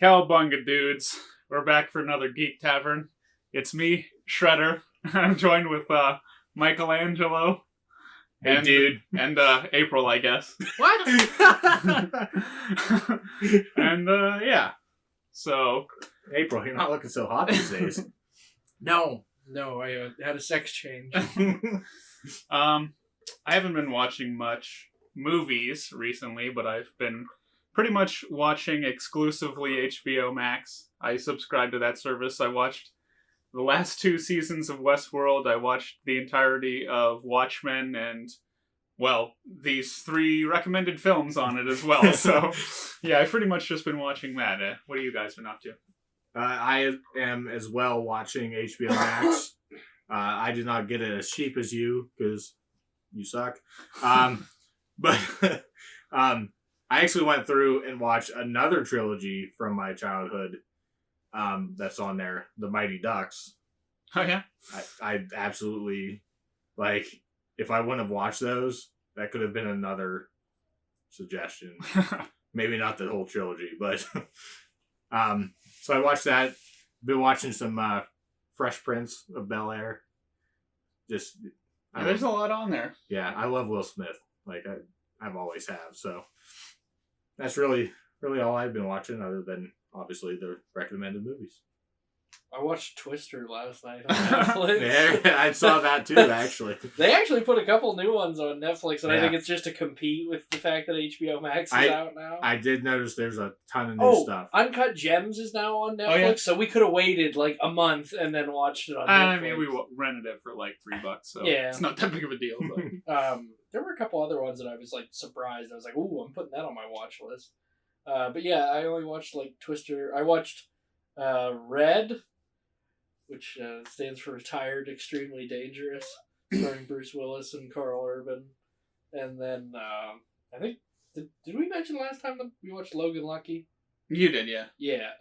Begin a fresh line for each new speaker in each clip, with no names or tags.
Cowabunga dudes, we're back for another Geek Tavern. It's me, Shredder. I'm joined with Michelangelo.
Hey, dude.
And April, I guess.
What?
And yeah. So
April, you're not looking so hot these days.
No, I had a sex change.
I haven't been watching much movies recently, but I've been pretty much watching exclusively HBO Max. I subscribe to that service. I watched the last 2 seasons of Westworld. I watched the entirety of Watchmen and, well, these 3 recommended films on it as well. So, yeah, I've pretty much just been watching that. What have you guys been up to?
I am as well watching HBO Max. I did not get it as cheap as you because you suck. But I actually went through and watched another trilogy from my childhood that's on there, The Mighty Ducks.
Oh, yeah?
I absolutely, like, if I wouldn't have watched those, that could have been another suggestion. Maybe not the whole trilogy, but... so I watched that. Been watching some Fresh Prince of Bel-Air. Just...
Yeah, there's a lot on there.
Yeah, I love Will Smith. Like, I've always have, so... That's really all I've been watching, other than, obviously, the recommended movies.
I watched Twister last night on Netflix.
Yeah, I saw that too, actually.
They actually put a couple new ones on Netflix, and
Yeah.
I think it's just to compete with the fact that HBO Max is out now.
I did notice there's a ton of new stuff.
Uncut Gems is now on Netflix,
yeah?
So we could have waited like a month and then watched it on Netflix.
I mean, we rented it for like $3, so
Yeah.
it's not that big of a deal. But
There were a couple other ones that I was like surprised. I was like, "Ooh, I'm putting that on my watch list." But yeah, I only watched like Twister. I watched Red, which stands for Retired Extremely Dangerous, starring Bruce Willis and Carl Urban. And then I think did we mention last time that we watched Logan Lucky?
you did, yeah.
Yeah.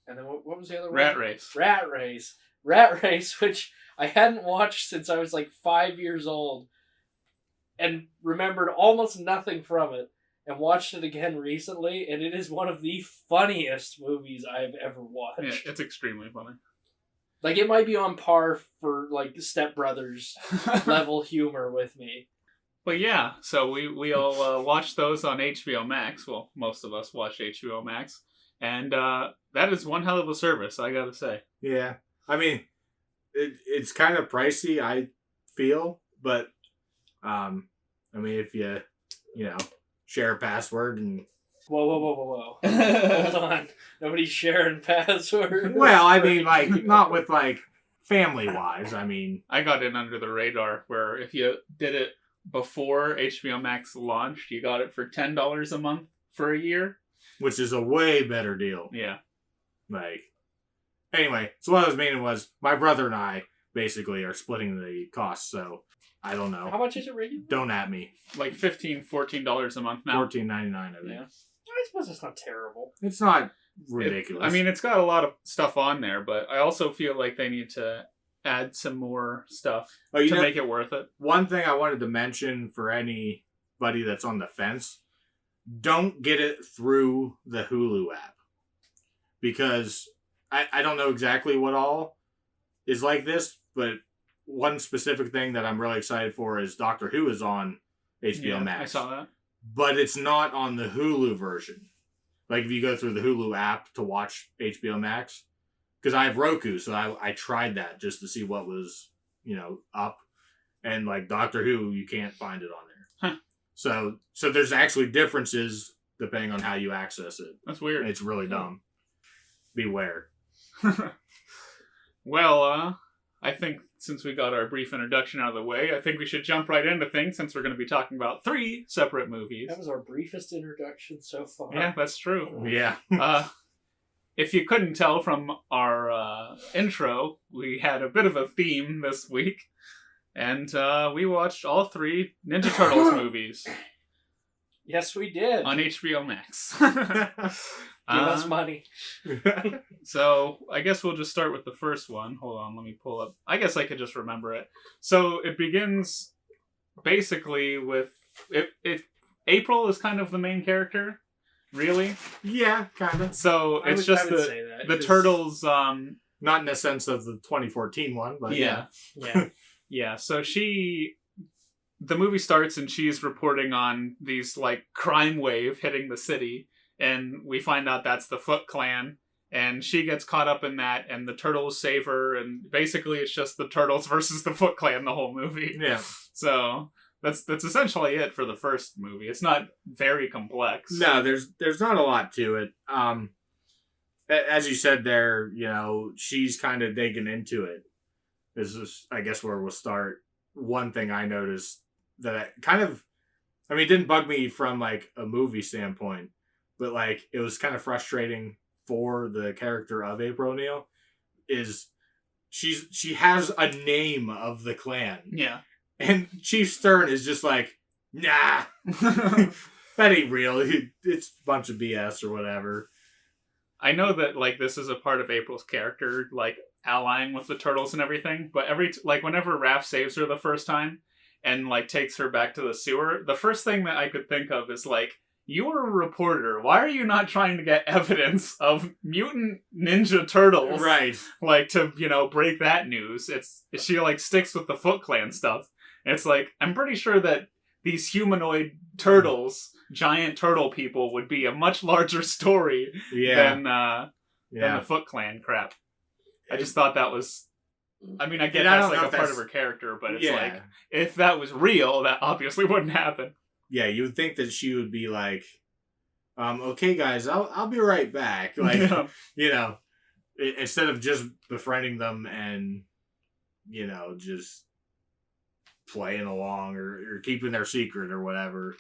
And then what was the other one?
Rat Race.
Rat Race, which I hadn't watched since I was like 5 years old, and remembered almost nothing from it, and watched it again recently, and it is one of the funniest movies I've ever watched.
Yeah, it's extremely funny.
Like, it might be on par for, like, Step Brothers level humor with me.
But yeah, so we all watched those on HBO Max. Well, most of us watched HBO Max. And that is one hell of a service, I gotta say.
Yeah. I mean, it's kind of pricey, I feel, but, I mean, if you share a password and...
Whoa. Hold on. Nobody's sharing passwords.
Well, I mean, like, not with, like, family-wise, I mean...
I got in under the radar, where if you did it before HBO Max launched, you got it for $10 a month for a year.
Which is a way better deal.
Yeah.
Like... Anyway, so what I was meaning was, my brother and I, basically, are splitting the cost, so... I don't know.
How much is it regular?
Don't at me.
Like $14 a month now.
$14.99, I think.
Yeah.
I suppose it's not terrible.
It's not ridiculous.
I mean, it's got a lot of stuff on there, but I also feel like they need to add some more stuff to make it worth it.
One thing I wanted to mention for anybody that's on the fence, don't get it through the Hulu app. Because I don't know exactly what all is like this, but one specific thing that I'm really excited for is Doctor Who is on HBO Max.
I saw that.
But it's not on the Hulu version. Like, if you go through the Hulu app to watch HBO Max. Because I have Roku, so I tried that just to see what was, up. And, like, Doctor Who, you can't find it on there.
Huh.
So there's actually differences depending on how you access it.
That's weird.
It's really dumb. Beware.
Well, I think since we got our brief introduction out of the way, I think we should jump right into things since we're going to be talking about 3 separate movies.
That was our briefest introduction so far.
Yeah, that's true.
Yeah.
If you couldn't tell from our intro, we had a bit of a theme this week, and we watched all 3 Ninja Turtles movies.
Yes, we did.
On HBO Max.
Give us money.
So, I guess we'll just start with the first one. Hold on, let me pull up. I guess I could just remember it. So, it begins basically with... April is kind of the main character. Really?
Yeah, kind of.
So it's just the turtles.
Not in the sense of the 2014 one, but
yeah.
Yeah.
Yeah. So the movie starts and she's reporting on these like crime wave hitting the city, and we find out that's the Foot Clan. And she gets caught up in that, and the turtles save her, and basically it's just the turtles versus the Foot Clan the whole movie.
Yeah.
So that's essentially it for the first movie. It's not very complex.
No, there's not a lot to it. As you said there, she's kind of digging into it. This is, I guess, where we'll start. One thing I noticed that it didn't bug me from like a movie standpoint, but like it was kind of frustrating for the character of April O'Neil is she has a name of the clan.
Yeah.
And Chief Stern is just like, nah, that ain't real. It's a bunch of BS or whatever.
I know that like this is a part of April's character, like allying with the turtles and everything, but whenever Raph saves her the first time and like takes her back to the sewer, the first thing that I could think of is like, you were a reporter. Why are you not trying to get evidence of mutant ninja turtles?
Right.
Like, to, break that news. She, like, sticks with the Foot Clan stuff. And it's like, I'm pretty sure that these humanoid turtles, giant turtle people, would be a much larger story than the Foot Clan crap. I just thought that was... I mean, I get that's like a part of her character, but it's like, if that was real, that obviously wouldn't happen.
Yeah, you would think that she would be like, okay, guys, I'll be right back. Like, instead of just befriending them and, just playing along or keeping their secret or whatever,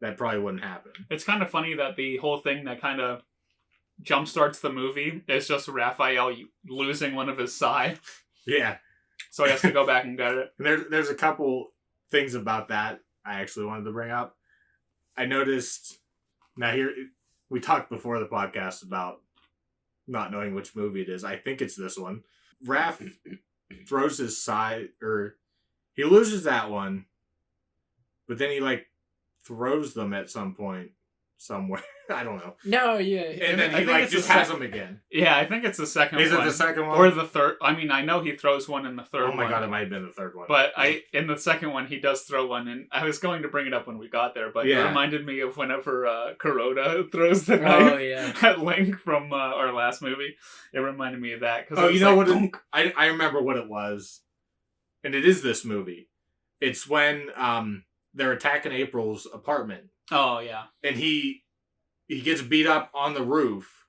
that probably wouldn't happen.
It's kind of funny that the whole thing that kind of jumpstarts the movie is just Raphael losing one of his sai.
Yeah.
So he has to go back and get it.
And there's a couple things about that I actually wanted to bring up. I noticed, now here, we talked before the podcast about not knowing which movie it is. I think it's this one. Raph throws his side, or he loses that one, but then he like throws them at some point somewhere. I don't know.
No, yeah.
And then he like just has them again.
Yeah, I think it's the second one.
Is it the second one?
Or the third. I mean, I know he throws one in the third one.
Oh my god, it might have been the third one.
But in the second one, he does throw one, and I was going to bring it up when we got there, but it reminded me of whenever Kuroda throws the knife at Link from our last movie. It reminded me of that.
Oh, you know what? I remember what it was. And it is this movie. It's when they're attacking April's apartment.
Oh, yeah.
And he gets beat up on the roof,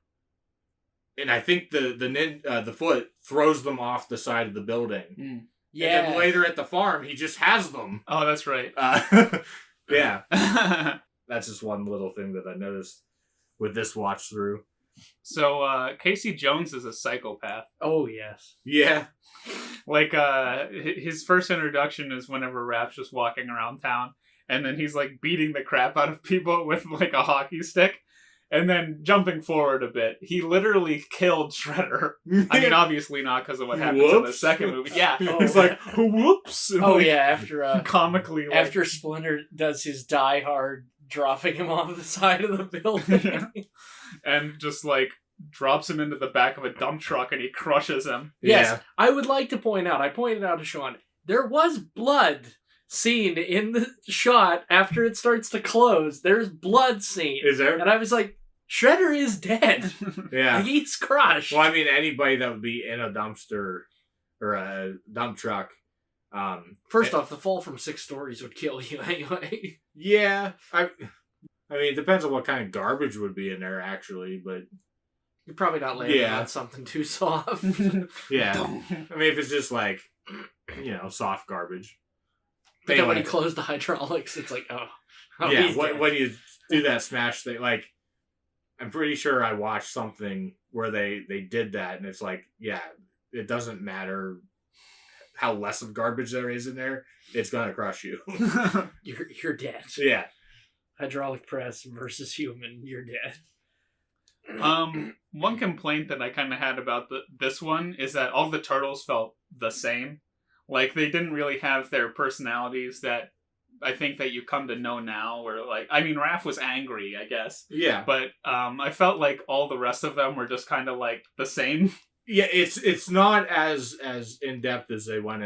and I think the Foot throws them off the side of the building.
Mm.
Yeah.
And then later at the farm, he just has them.
Oh, that's right.
Yeah. That's just one little thing that I noticed with this watch through.
So, Casey Jones is a psychopath.
Oh, yes.
Yeah.
Like, his first introduction is whenever Raph's just walking around town, and then he's, like, beating the crap out of people with, like, a hockey stick. And then, jumping forward a bit, he literally killed Shredder. I mean, obviously not because of what happens in the second movie. Yeah, he's like, whoops! And
after...
comically... Like,
after Splinter does his Die Hard, dropping him off the side of the building.
And just, like, drops him into the back of a dump truck and he crushes him.
Yes, I would like to point out, I pointed out to Sean, there was blood seen in the shot after it starts to close. There's blood seen.
Is there?
And I was like, Shredder is dead.
Yeah.
He's crushed.
Well, I mean, anybody that would be in a dumpster or a dump truck.
First off, the fall from 6 stories would kill you anyway.
Yeah. I mean, it depends on what kind of garbage would be in there, actually, but...
You're probably not landing on something too soft.
Yeah. I mean, if it's just like, soft garbage.
But then when you close the hydraulics, it's like,
yeah, when you do that smash thing, like, I'm pretty sure I watched something where they did that, and it's like, yeah, it doesn't matter how less of garbage there is in there, it's gonna crush you.
You're dead.
Yeah.
Hydraulic press versus human, you're dead.
One complaint that I kind of had about this one is that all the turtles felt the same. Like, they didn't really have their personalities that I think that you come to know now, where like, I mean, Raph was angry, I guess.
Yeah.
But I felt like all the rest of them were just kind of like the same.
Yeah, it's not as in depth as they went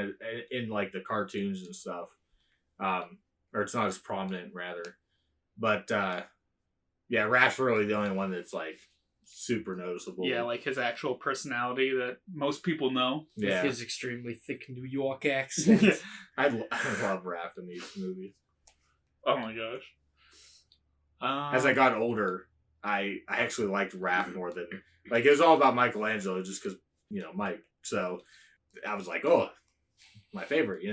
in like the cartoons and stuff, or it's not as prominent rather. But yeah, Raph's really the only one that's like super noticeable.
Yeah, like his actual personality that most people know.
Yeah,
With his extremely thick New York accent.
Yeah.
I love Raph in these movies.
Oh my gosh.
As I got older, I actually liked Raph more than like it was all about Michelangelo just because Mike. So I was like, oh, my favorite,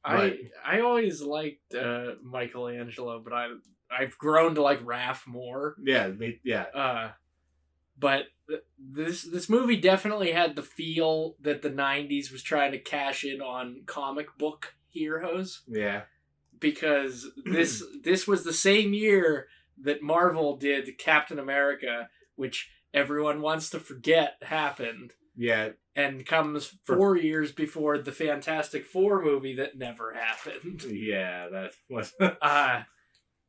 I always liked Michelangelo, but I've grown to like Raph more.
Yeah,
But this movie definitely had the feel that the 90s was trying to cash in on comic book heroes.
Yeah.
Because this was the same year that Marvel did Captain America, which everyone wants to forget happened.
Yeah.
And comes 4 years before the Fantastic Four movie that never happened.
Yeah, that was...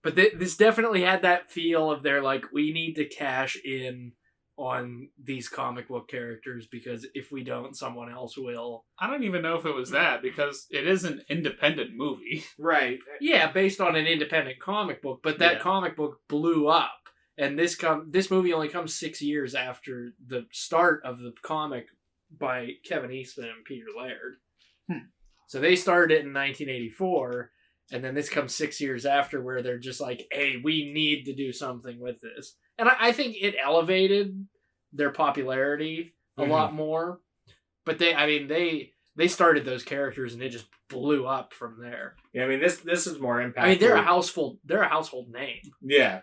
But this definitely had that feel of they're like, we need to cash in on these comic book characters because if we don't, someone else will.
I don't even know if it was that because it is an independent movie.
Right.
Yeah, based on an independent comic book, but that comic book blew up. And this movie only comes 6 years after the start of the comic by Kevin Eastman and Peter Laird. So they started it in 1984, and then this comes 6 years after where they're just like, hey, we need to do something with this. And I think it elevated their popularity a lot more. But they started those characters and it just blew up from there.
Yeah, I mean this is more impactful.
I mean they're a household name.
Yeah.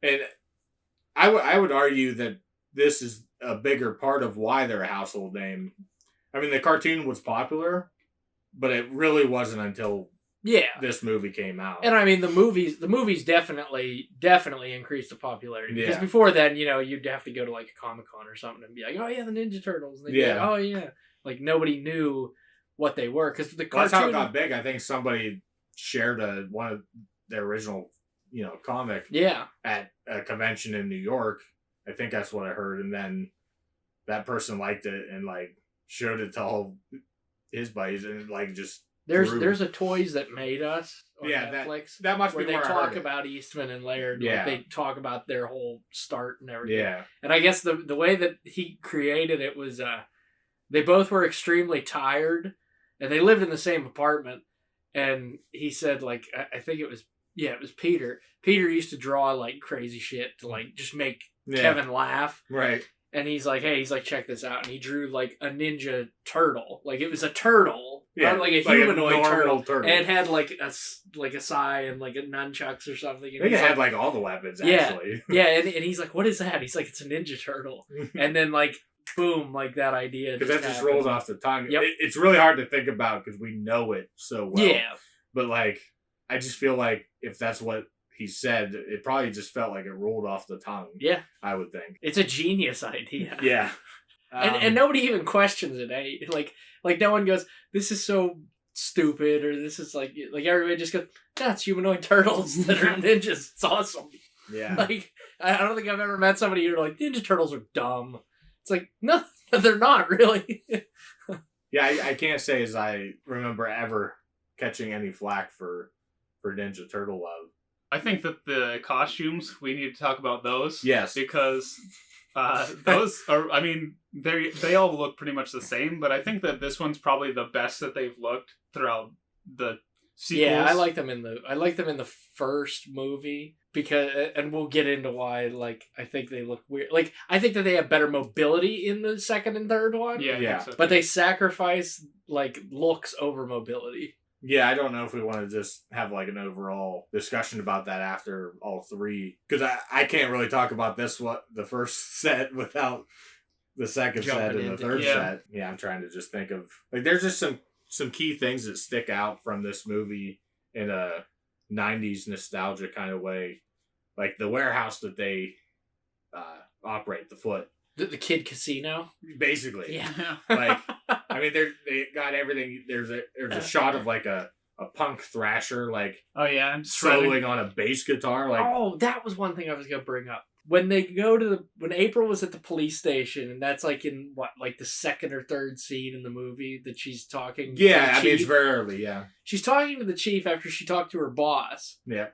And I would argue that this is a bigger part of why they're a household name. I mean the cartoon was popular, but it really wasn't until this movie came out.
And I mean the movies definitely increased the popularity. Because before then, you'd have to go to like a Comic-Con or something and be like, oh yeah, the Ninja Turtles. And they'd be like, oh yeah. Like nobody knew what they were. Because the cartoon...
That's how it got big. I think somebody shared one of their original, comic at a convention in New York. I think that's what I heard. And then that person liked it and like showed it to all his buddies and like just
There's a Toys That Made Us on Netflix.
That must
where
be
they
where
talk about Eastman and Laird.
Yeah.
Like they talk about their whole start and everything.
Yeah.
And I guess the way that he created it was they both were extremely tired and they lived in the same apartment. And he said like I think it was Peter. Peter used to draw like crazy shit to like just make Kevin laugh.
Right.
And he's like, check this out. And he drew like a ninja turtle. Like it was a turtle.
Yeah,
not like a humanoid turtle.
turtle.
And it had like a sai and like a nunchucks or something. And
I think it had like all the weapons actually.
Yeah, and he's like, what is that? He's like, it's a ninja turtle. And then like, boom, like that idea.
Because that just rolls off the tongue.
Yep.
It's really hard to think about because we know it so well.
Yeah.
But like, I just feel like if that's what he said, it probably just felt like it rolled off the tongue.
Yeah.
I would think.
It's a genius idea.
Yeah.
And nobody even questions it, eh? Like no one goes, this is so stupid, or this is like everybody just goes, that's humanoid turtles that are ninjas. It's awesome.
Yeah.
Like, I don't think I've ever met somebody who's like, Ninja Turtles are dumb. It's like, no, they're not really.
Yeah, I can't say as I remember ever catching any flack for Ninja Turtle love.
I think that the costumes, we need to talk about those.
Yes.
Because those are, I mean, they all look pretty much the same, but I think that this one's probably the best that they've looked throughout the sequels.
Yeah, I like them in the first movie because, and we'll get into why. Like, I think they look weird. Like, I think that they have better mobility in the second and third one.
Yeah,
yeah.
So.
But they sacrifice like looks over mobility.
Yeah, I don't know if we want to just have like an overall discussion about that after all three, because I can't really talk about the first set without the second set and the third set. Yeah, I'm trying to just think of like there's just some key things that stick out from this movie in a 90s nostalgia kind of way, like the warehouse that they operate, the Foot.
The kid casino,
basically.
Yeah.
Like, I mean, they got everything. There's a shot of like a a punk thrasher like
Oh yeah, I'm shredding.
soloing on a bass guitar. Like,
Oh, that was one thing I was gonna bring up. When they go to when April was at the police station, and that's like in like the second or third scene in the movie that she's talking.
yeah,
to the
I mean it's
chief.
very early. Yeah,
She's talking to the chief after she talked to her boss.
yeah,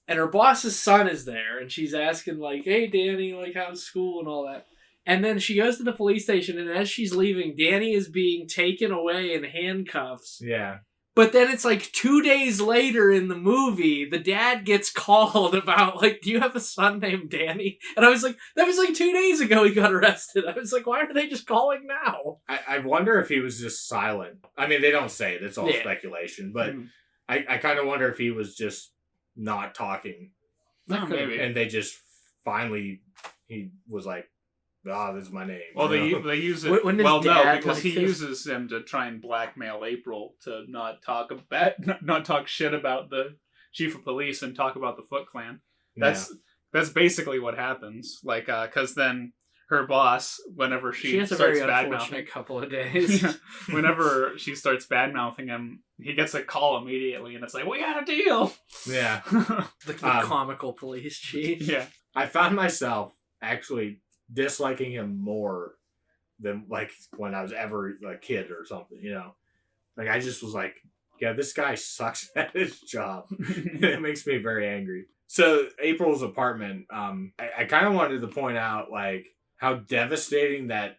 And her boss's son is there, and she's asking, like, hey, Danny, like, how's school and all that. And then she goes to the police station, and as she's leaving, Danny is being taken away in handcuffs.
yeah.
But then it's like 2 days later in the movie, the dad gets called about, like, do you have a son named Danny? And I was like, that was like 2 days ago he got arrested. I was like, why are they just calling now?
I wonder if he was just silent. I mean, they don't say it. It's all
Yeah.
speculation. But
Mm.
I kind of wonder if he was just not talking.
Oh, maybe.
And they just finally, he was like, this is my name.
Well,
you know?
they use it.
When his
Well, no,
dad,
because
like,
he
is-
uses him to try and blackmail April to not talk shit about the chief of police and talk about the Foot Clan. That's basically what happens. Like, because then her boss, whenever
She
she
has a
starts
very
bad
unfortunate
mouthing,
couple of days.
whenever she starts bad mouthing him, he gets a call immediately, and it's like, we got a deal.
Yeah.
The
Um,
comical police chief.
Yeah.
I found myself actually disliking him more than like when I was ever a kid or something, you know? Like I just was like, yeah, this guy sucks at his job. It makes me very angry. So April's apartment, I kind of wanted to point out like how devastating that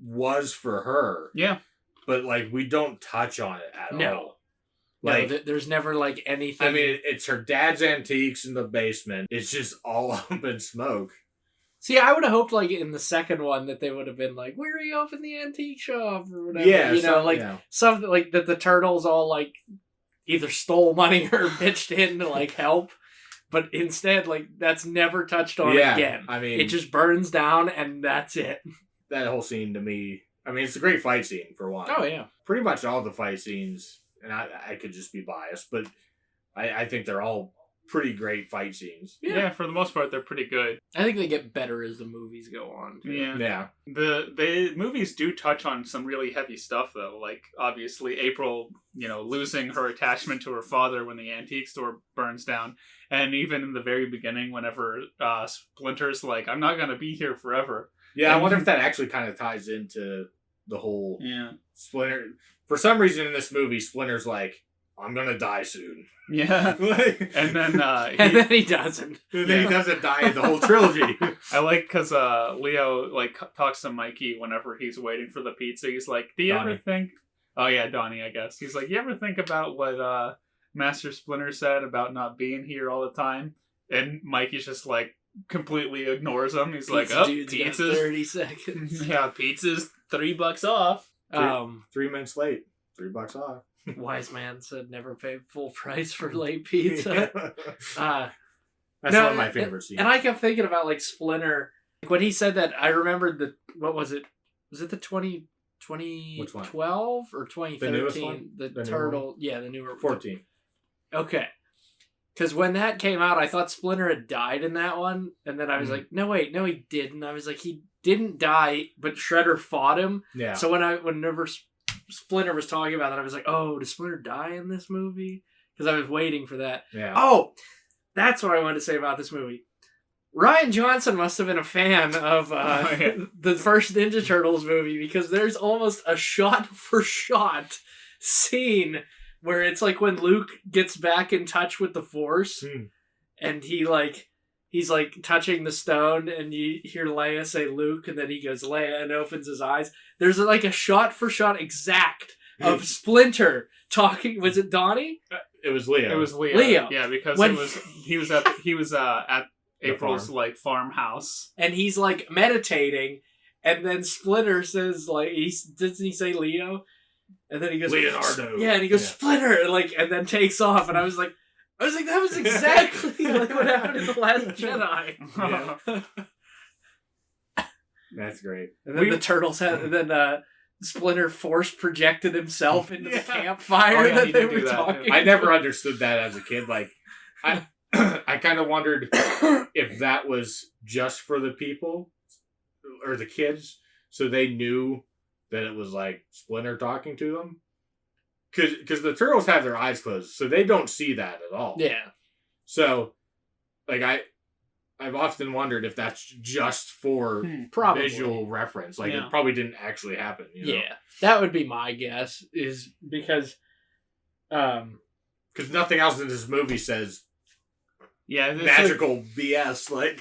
was for her.
Yeah.
But like we don't touch on it at
No.
all.
No,
Like
there's never like anything.
I mean, it's her dad's antiques in the basement. It's just all up in smoke.
See, I would have hoped like in the second one that they would have been like, "Where are you open the antique shop?" or whatever.
Yeah,
you know,
so-
like
yeah.
something like that. The turtles all like either stole money or pitched in to like help, but instead, like that's never touched on
Yeah,
again.
I mean-
it just burns down and that's it.
That whole scene to me, I mean, it's a great fight scene for one.
Oh yeah,
Pretty much all the fight scenes, and I could just be biased, but I think they're all pretty great fight scenes.
Yeah, for the most part, they're pretty good.
I think they get better as the movies go on. Too.
Yeah.
Yeah.
The movies do touch on some really heavy stuff, though. Like, obviously, April, losing her attachment to her father when the antique store burns down. And even in the very beginning, whenever Splinter's like, I'm not going to be here forever.
Yeah, I wonder if that actually kind of ties into the whole
Yeah.
Splinter. For some reason in this movie, Splinter's like, I'm going to die soon.
Yeah.
Like-
And then
And then he doesn't.
And then he doesn't die in the whole trilogy.
I like because Leo talks to Mikey whenever he's waiting for the pizza. He's like, "Do you ever
Donnie.
think?" Oh yeah, Donnie, I guess. He's like, "You ever think about what Master Splinter said about not being here all the time?" And Mikey's just like completely ignores him. He's like,
Pizza
"Oh,
dude's got
pizza's
30 seconds.
yeah, pizza's $3 off."
3 minutes late. $3 off.
Wise man said never pay full price for late pizza.
That's
No,
one of my favorite scenes.
And I kept thinking about like Splinter. Like, when he said that, I remembered what was it? Was it the 2012 or 2013?
newest one?
The
The newer
turtle. Yeah, the newer
14.
Okay. Because when that came out, I thought Splinter had died in that one. And then I was like, no, wait, no, he didn't. I was like, he didn't die, but Shredder fought him.
Yeah.
So whenever Splinter was talking about that, I was like, oh, does Splinter die in this movie? Because I was waiting for that.
Yeah.
Oh, that's what I wanted to say about this movie. Ryan Johnson must have been a fan of the first Ninja Turtles movie, because there's almost a shot-for-shot scene where it's like when Luke gets back in touch with the Force, and he's touching the stone, and you hear Leia say Luke, and then he goes Leia and opens his eyes. There's like a shot-for-shot exact of Splinter talking. Was it Donnie?
It was Leo.
It was Leo.
Leo.
Yeah, because
When-
he was at April's
farm.
like farmhouse.
And he's like meditating, and then Splinter says like doesn't he say Leo? And then he goes
Leonardo.
Yeah, and he goes Splinter, and then takes off, and I was like that was exactly like what happened in The Last Jedi.
Yeah. That's great.
And then the turtles and then Splinter force projected himself into the campfire
Oh, yeah,
that
he
they
did do
were
that,
talking.
too.
I never understood that as a kid. Like, I kind of wondered if that was just for the people or the kids, so they knew that it was like Splinter talking to them. because the turtles have their eyes closed, so they don't see that at all.
Yeah.
So, like I've often wondered if that's just for
Probably.
visual reference. Like
Yeah.
it probably didn't actually happen. You know?
Yeah. That would be my guess, is because
Because nothing else in this movie says
Yeah, it's
magical BS. Like,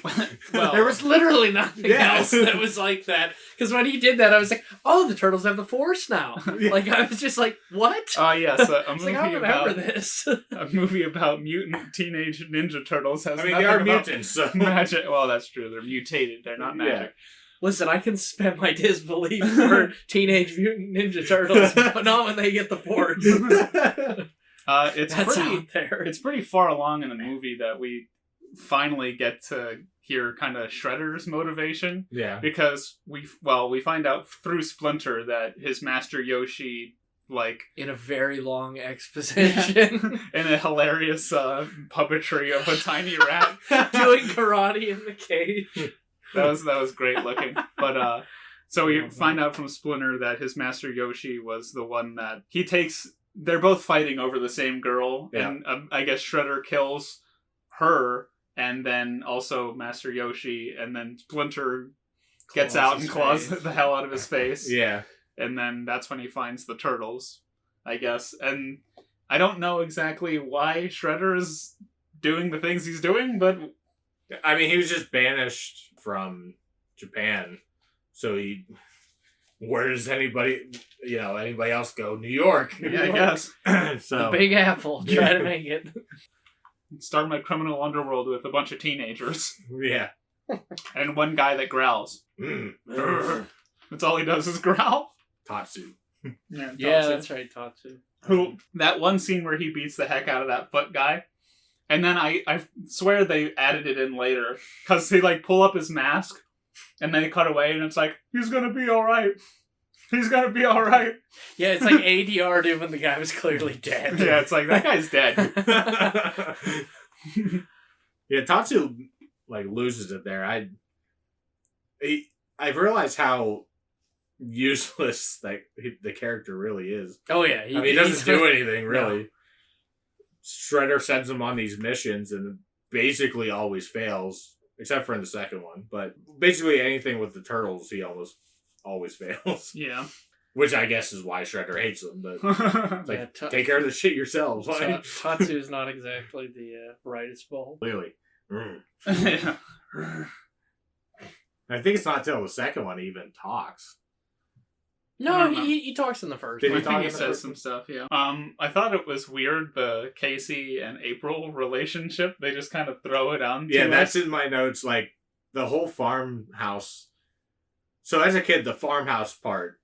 Well,
there was literally nothing
Yeah.
else that was like that. Because when he did that, I was like, oh, the turtles have the Force now.
Yeah.
Like, I was just like, what?
Oh yes, a
I was
movie
like, I don't remember
about
this.
a movie about mutant teenage ninja turtles has
I mean,
nothing
they are
about
mutants, so
magic. Well, that's true. They're mutated. They're not magic.
Listen, I can spend my disbelief for Teenage Mutant Ninja Turtles, but not when they get the Force.
It's
That's
pretty.
out there.
It's pretty far along in the movie that we finally get to hear kind of Shredder's motivation,
yeah.
because we find out through Splinter that his master Yoshi, like
In a very long exposition.
in a hilarious puppetry of a tiny rat,
Doing karate in the cage.
that was great looking. But so we find out from Splinter that his master Yoshi was the one that he takes. They're both fighting over the same girl, and I guess Shredder kills her, and then also Master Yoshi, and then Splinter gets
Claws
out
his
and claws
face.
the hell out of his face.
Yeah.
And then that's when he finds the turtles, I guess. And I don't know exactly why Shredder is doing the things he's doing, but
I mean, he was just banished from Japan, so where does anybody else go? New York.
yeah, I guess.
So
The Big Apple. Try to make it.
Start my criminal underworld with a bunch of teenagers
yeah.
and one guy that growls. That's all he does is growl.
Tatsu.
Yeah,
Yeah,
Tatsu.
that's right, Tatsu.
Who, that one scene where he beats the heck out of that foot guy, and then I swear they added it in later, because they like pull up his mask and then they cut away and it's like, he's gonna be alright, he's gonna be alright.
Yeah, it's like ADR did when the guy was clearly dead.
Yeah, it's like, that guy's dead.
Yeah, Tatsu like loses it there. I've realized how useless the character really is.
Oh yeah,
I mean, he doesn't do anything really. No. Shredder sends him on these missions and basically always fails, except for in the second one. But basically anything with the turtles, he almost always fails.
Yeah.
Which I guess is why Shredder hates them. But like, take care of the shit yourselves. Like.
Tatsu is not exactly the brightest bulb.
Clearly.
Yeah.
I think it's not until the second one he even talks.
No, he talks in the first
Did
one.
he
I
talk
think he
in the
says some stuff, yeah. I thought it was weird, the Casey and April relationship. They just kind of throw it on.
Yeah, that's in my notes. Like, the whole farmhouse. So as a kid, the farmhouse part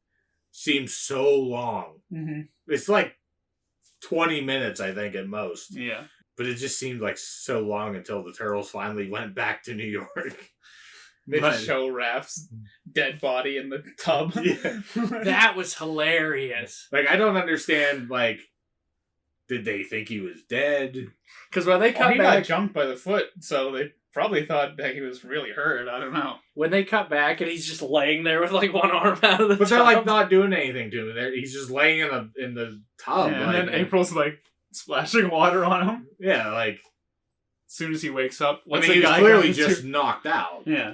seems so long.
Mm-hmm.
It's like 20 minutes, I think, at most.
Yeah.
But it just seemed like so long until the turtles finally went back to New York.
They just show Raph's dead body in the tub.
Yeah.
That was hilarious.
Like, I don't understand, like, did they think he was dead?
Because when they cut
he
back...
got jumped by the foot, so they probably thought that he was really hurt. I don't know.
When they cut back and he's just laying there with, like, one arm out of the
But
tub.
they're, like, not doing anything to him. He's just laying in the tub.
Yeah,
like,
and then April's, like, splashing water on him.
Yeah, like...
As soon as he wakes up,
I mean, he was clearly just knocked out.
Yeah.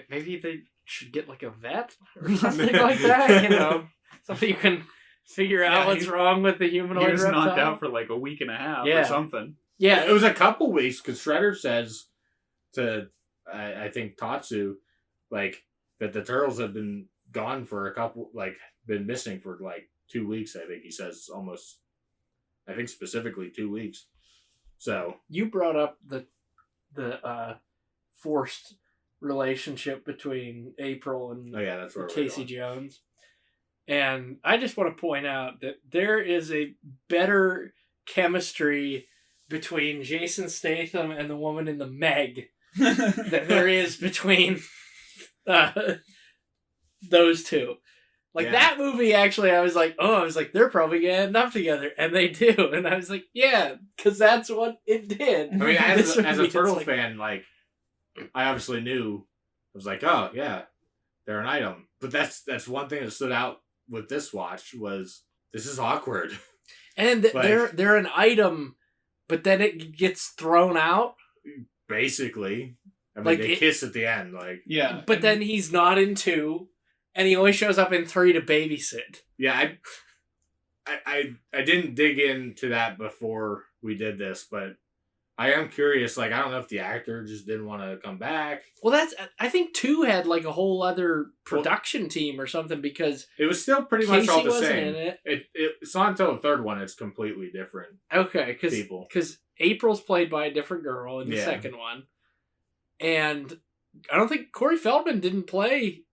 Maybe they should get, like, a vet or something like that, you know? Something you can figure out what's wrong with the humanoid
He was
reptile.
knocked out for, like, a week and a half or something.
Yeah.
It was a couple weeks, because Shredder says to, I think, Tatsu, like, that the turtles have been gone for been missing for, like, 2 weeks, I think he says, almost, I think specifically 2 weeks. So
you brought up the forced relationship between April and
that's where
Casey Jones. And I just want to point out that there is a better chemistry between Jason Statham and the woman in the Meg than there is between those two. Like, that movie, actually, I was like, they're probably going to end up together. And they do. And I was like, yeah, because that's what it did.
I mean, as a Turtle fan, like, I obviously knew, I was like, oh, yeah, they're an item. But that's one thing that stood out with this watch was, this is awkward.
And they're an item, but then it gets thrown out.
Basically. I mean,
Like,
they kiss at the end. Like,
Yeah.
But then he's not in 2, and he only shows up in 3 to babysit.
yeah, I didn't dig into that before we did this, but I am curious. Like, I don't know if the actor just didn't want to come back.
Well, I think 2 had like a whole other production team or something because
It was still pretty much
Casey
all the
wasn't
same.
in it.
It's not until the third one it's completely different.
Okay,
People.
because April's played by a different girl in the
Yeah.
second one, and I don't think Corey Feldman didn't play.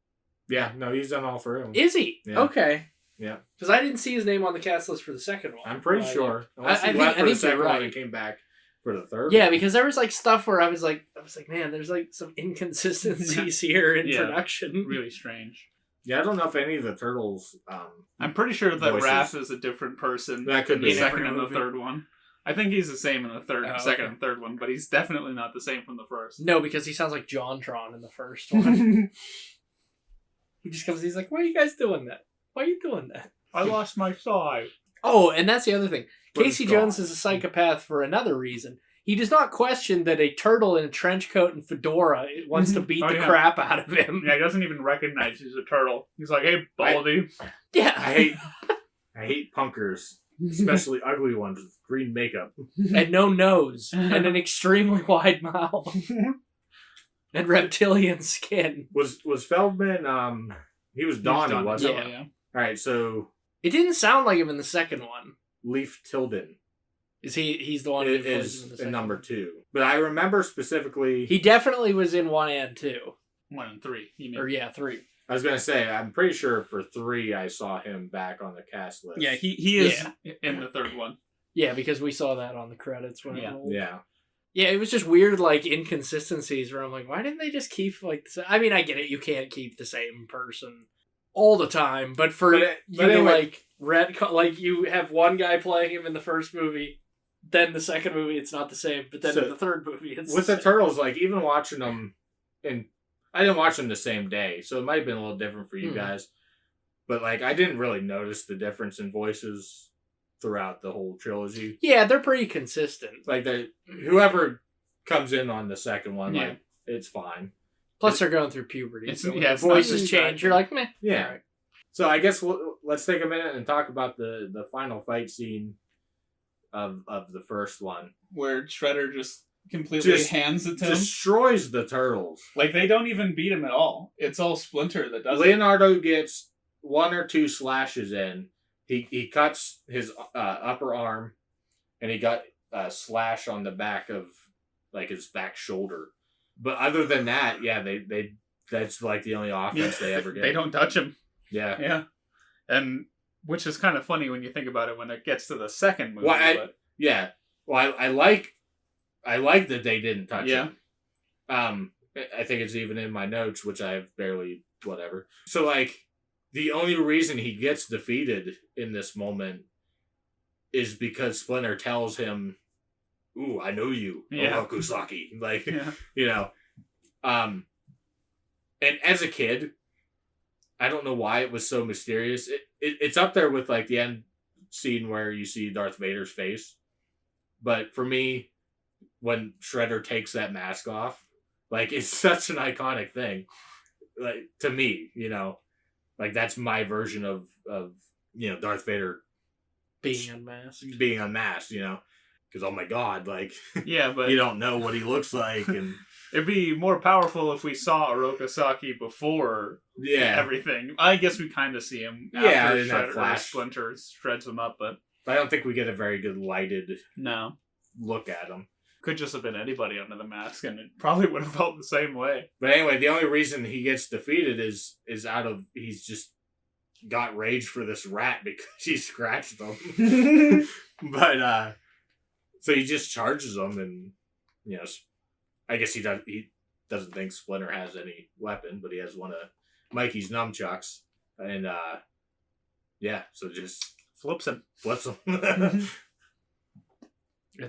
Yeah, no, he's done all three of them.
Is he?
Yeah.
Okay.
Yeah.
Because I didn't see his name on the cast list for the second one.
I'm pretty sure. Unless
I
he
think-
left
I
for the
think you're
second one
right.
and came back for the third
Yeah,
one.
because there was like stuff where I was like, man, there's like some inconsistencies here in
Yeah.
production.
Really strange.
Yeah, I don't know if any of the turtles.
I'm pretty sure that
Voices.
Raph is a different person
That could
in
be.
the second and the
Movie.
third one. I think he's the same in the second
okay.
and third one, but he's definitely not the same from the first.
No, because he sounds like JonTron in the first one. He just comes, he's like, why are you guys doing that? Why are you doing that?
I lost my side.
Oh, and that's the other thing.
But
Casey
it's
Jones
gone.
is a psychopath for another reason. He does not question that a turtle in a trench coat and fedora wants to beat
Oh,
the
yeah.
crap out of him.
Yeah, he doesn't even recognize he's a turtle. He's like, hey, Baldy.
Yeah.
I hate punkers, especially ugly ones with green makeup.
And no nose. And an extremely wide mouth. And reptilian skin.
Was Feldman? He was Donnie, wasn't
yeah.
he? All right, so
It didn't sound like him in the second one.
Leif Tilden
He's the one who plays him in the
is
second
in number
one.
2, but I remember specifically.
He definitely was in 1 and 2.
1 and 3. You mean?
Or yeah, 3.
I was gonna say, I'm pretty sure for 3 I saw him back on the cast list.
Yeah, he is in the third one.
Yeah, because we saw that on the credits when it
Yeah.
rolled.
Yeah.
Yeah, it was just weird, like, inconsistencies where I'm like, why didn't they just keep, like, I mean, I get it, you can't keep the same person all the time, but for
But
you to,
anyway-
like, you have one guy playing him in the first movie, then the second movie, it's not the same, but then
So,
in the third movie, it's
With
the
the
same.
turtles, like even watching them, and I didn't watch them the same day, so it might have been a little different for you
Hmm.
guys. But like, I didn't really notice the difference in voices throughout the whole trilogy.
Yeah, they're pretty consistent.
Like whoever comes in on the second one,
Yeah.
like it's fine.
Plus, they're going through puberty.
It's-
So when
yeah,
their
it's not
voices
really
change.
bad.
You're like, meh.
Yeah.
Alright.
So I guess let's take a minute and talk about the final fight scene of the first one.
Where Shredder just completely
Just
hands it to him.
Destroys the turtles.
Like, they don't even beat him at all. It's all Splinter that does it.
Leonardo gets 1 or 2 slashes in. He cuts his upper arm, and he got a slash on the back of like his back shoulder. But other than that, yeah, they that's like the only offense they ever get.
They don't touch him.
Yeah.
Yeah. And which is kind of funny when you think about it when it gets to the second movie.
Well,
but
Yeah. Well, I like that they didn't touch him. I think it's even in my notes, which I have barely whatever. So like, the only reason he gets defeated in this moment is because Splinter tells him, "Ooh, I know you,
Yeah.
Orokusaki." Like,
yeah.
you know, and as a kid, I don't know why it was so mysterious. It's up there with like the end scene where you see Darth Vader's face, but for me, when Shredder takes that mask off, like, it's such an iconic thing. Like, to me, you know, like that's my version of Darth Vader
Being unmasked.
being unmasked. You know, because oh my god, like
Yeah, but
you don't know what he looks like, and
it'd be more powerful if we saw Orokusaki before
yeah,
everything. I guess we kind of see him
Yeah,
after
in that
Shredder or
flash.
Splinter shreds him up, but
I don't think we get a very good lighted
no.
look at him.
Could just have been anybody under the mask, and it probably would have felt the same way.
But anyway, the only reason he gets defeated is out of he's just got rage for this rat because he scratched him. But so he just charges him, and you know, I guess he doesn't think Splinter has any weapon, but he has one of Mikey's nunchucks, and yeah, so just
Flips him.
flips him.
And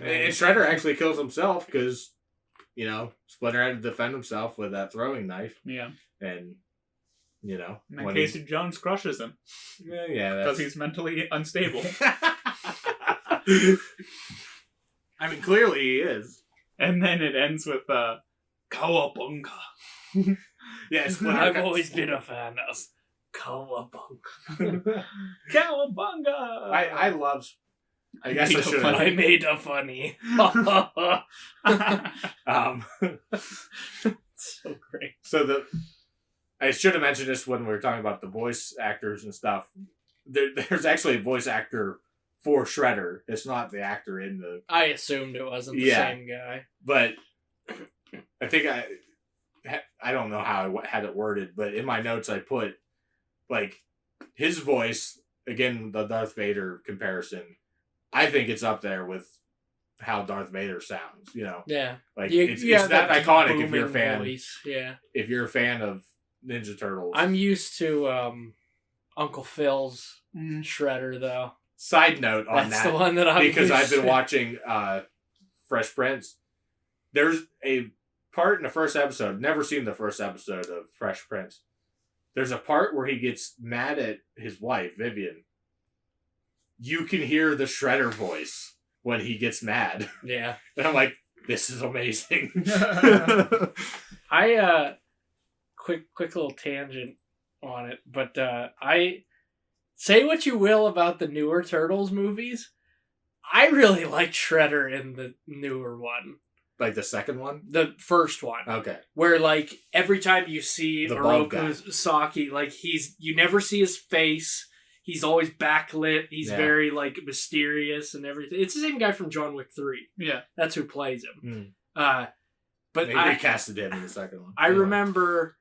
And Shredder actually kills himself because, you know, Splinter had to defend himself with that throwing knife.
Yeah.
And, you know.
And then Casey Jones crushes him
Yeah,
because
that's...
he's mentally unstable.
I mean, clearly he is.
And then it ends with Kawabunga.
Yes,
I've always been a fan of Kawabunga.
Cowabunga!
I love. I guess I should have.
I made a funny. So great.
So I should have mentioned this when we were talking about the voice actors and stuff. There's actually a voice actor for Shredder. It's not the actor in the.
I assumed it wasn't the same guy.
But I think I don't know how I had it worded, but in my notes I put like his voice again, the Darth Vader comparison. I think it's up there with how Darth Vader sounds. You know,
yeah,
like it's that iconic. If you're a fan,
voice. Yeah,
if you're a fan of Ninja Turtles,
I'm used to Uncle Phil's Shredder though.
Side note on
That's
that,
the one that I'm
because I've been
to.
watching Fresh Prince. There's a part in the first episode. Never seen the first episode of Fresh Prince. There's a part where he gets mad at his wife, Vivian. You can hear the Shredder voice when he gets mad.
Yeah.
And I'm like, this is amazing.
I quick little tangent on it, but I say what you will about the newer Turtles movies. I really like Shredder in the newer one.
Like the second one?
The first one.
Okay.
Where like every time you see
The bald guy.
Oroku Saki, like you never see his face. He's always backlit. He's very like mysterious and everything. It's the same guy from John Wick 3.
Yeah.
That's who plays him.
But
But
they
I
recasted him in the second one.
I remember,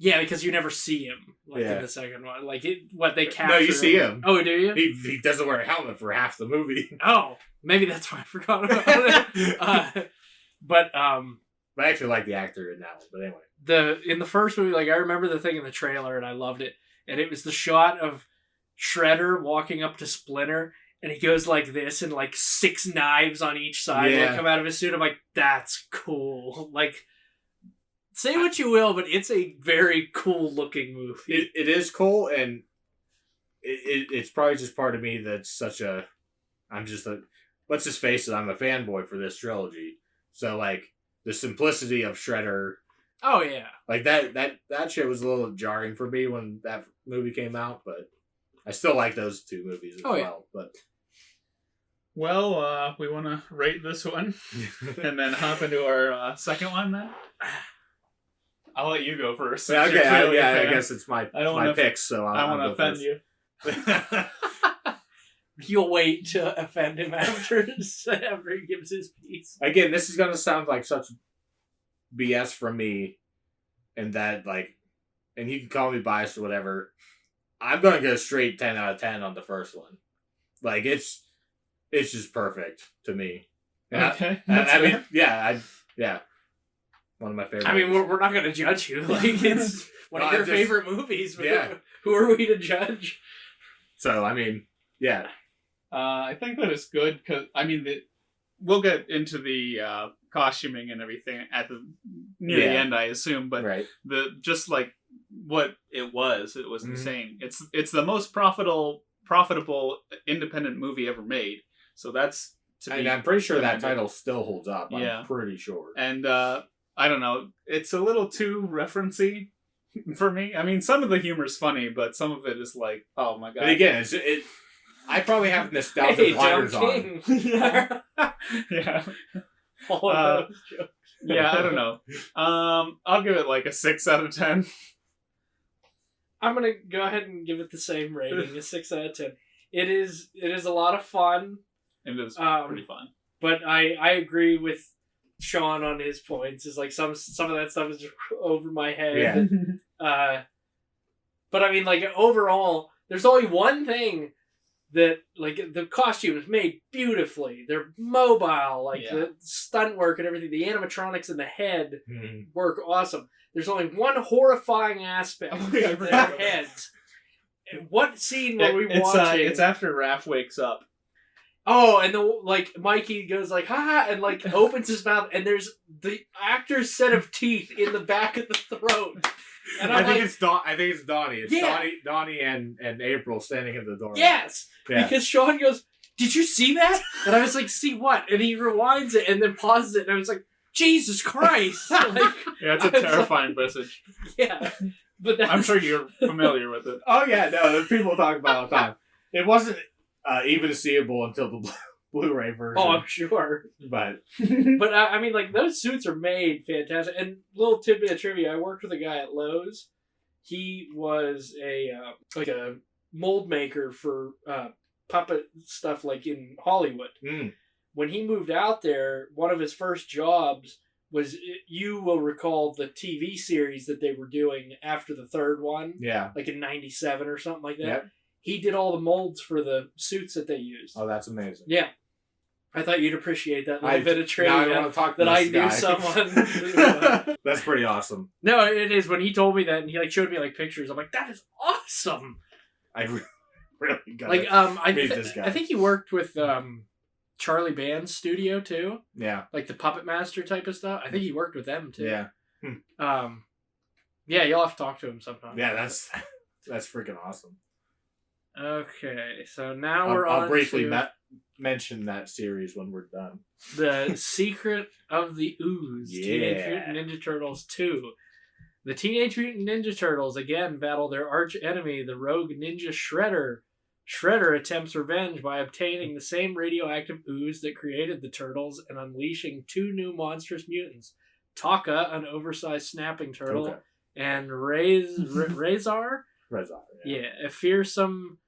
because you never see him in the second one. Like they capture.
No, you see him.
Oh, do you?
He doesn't wear a helmet for half the movie.
Oh, maybe that's why I forgot about it. But
I actually like the actor in that one. But anyway,
in the first movie, like I remember the thing in the trailer, and I loved it. And it was the shot of Shredder walking up to Splinter, and he goes like this, and like 6 knives on each side like come out of his suit. I'm like, that's cool. Like, say what you will, but it's a very cool looking movie.
it is cool, and it's probably just part of me that's such a. Let's just face it, I'm a fanboy for this trilogy. So like the simplicity of Shredder.
Oh yeah.
Like that shit was a little jarring for me when that movie came out, but I still like those 2 movies as well.
Yeah.
But
well, we want to rate this one and then hop into our second one then. I'll let you go first.
Yeah, okay, I guess it's my pick, so
I want to offend you.
You'll wait to offend him after he gives his piece.
Again, this is going to sound like such BS from me, and that, like, and you can call me biased or whatever. I'm going to go straight 10 out of 10 on the first one. Like, it's just perfect to me.
Okay.
I mean, yeah. One of my favorite.
I mean, we're not going to judge you. Like, it's one of your favorite movies. But who are we to judge?
So, I mean, yeah.
I think that is good because I mean we'll get into the costuming and everything at near the end, I assume. But the just like what it was insane. It's the most profitable independent movie ever made. So that's
and I'm pretty sure that title still holds up. I'm pretty sure.
And I don't know, it's a little too referencey for me. I mean, some of the humor's funny, but some of it is like, oh my god.
But again, I probably have nostalgia blinders on.
Yeah.
All of those jokes.
Yeah, I don't know. I'll give it like a 6 out of 10.
I'm gonna go ahead and give it the same rating, a 6 out of 10. It is a lot of fun.
It is pretty fun.
But I agree with Sean on his points. Is like some of that stuff is just over my head.
Yeah.
But I mean, like overall, there's only one thing that like the costumes made beautifully. They're mobile, like the stunt work and everything. The animatronics in the head work awesome. There's only one horrifying aspect of their heads. What scene were we watching?
It's after Raph wakes up.
Oh, and like Mikey goes like ha, and like opens his mouth, and there's the actor's set of teeth in the back of the throat. And
I think it's Donnie. It's Donnie and April standing at the door.
Yes, because Sean goes, did you see that? And I was like, see what? And he rewinds it and then pauses it, and I was like, Jesus Christ! Like,
Yeah, it's a terrifying message.
yeah, but that's...
I'm sure you're familiar with it.
Oh yeah, no, people talk about it all the time. It wasn't even seeable until the Blu-ray version.
Oh, I'm sure.
But
But I mean, like, those suits are made fantastic. And little tidbit of trivia: I worked with a guy at Lowe's. He was a mold maker for puppet stuff, like in Hollywood. When he moved out there, one of his first jobs was, you will recall the TV series that they were doing after the third one.
Yeah.
Like in 97 or something like that.
Yep.
He did all the molds for the suits that they used.
Oh, that's amazing.
Yeah. I thought you'd appreciate that little bit of trivia.
Now I want to talk to
that I
this
knew
guy.
someone who,
That's pretty awesome.
No, it is. When he told me that and he like showed me like pictures, I'm like, that is awesome.
I really got
Like
this guy.
I think he worked with Charlie Band's studio too.
Yeah.
Like the Puppet Master type of stuff. I think he worked with them too.
Yeah.
Yeah, you'll have to talk to him sometime.
Yeah, that's freaking awesome.
Okay, so now we're on
I'll briefly
to
mention that series when we're done.
The Secret of the Ooze.
Yeah.
Teenage Mutant Ninja Turtles 2. The Teenage Mutant Ninja Turtles again battle their arch enemy, the rogue ninja Shredder. Shredder attempts revenge by obtaining the same radioactive ooze that created the Turtles and unleashing two new monstrous mutants. Taka, an oversized snapping turtle, and Razor?
Razor,
Yeah, a fearsome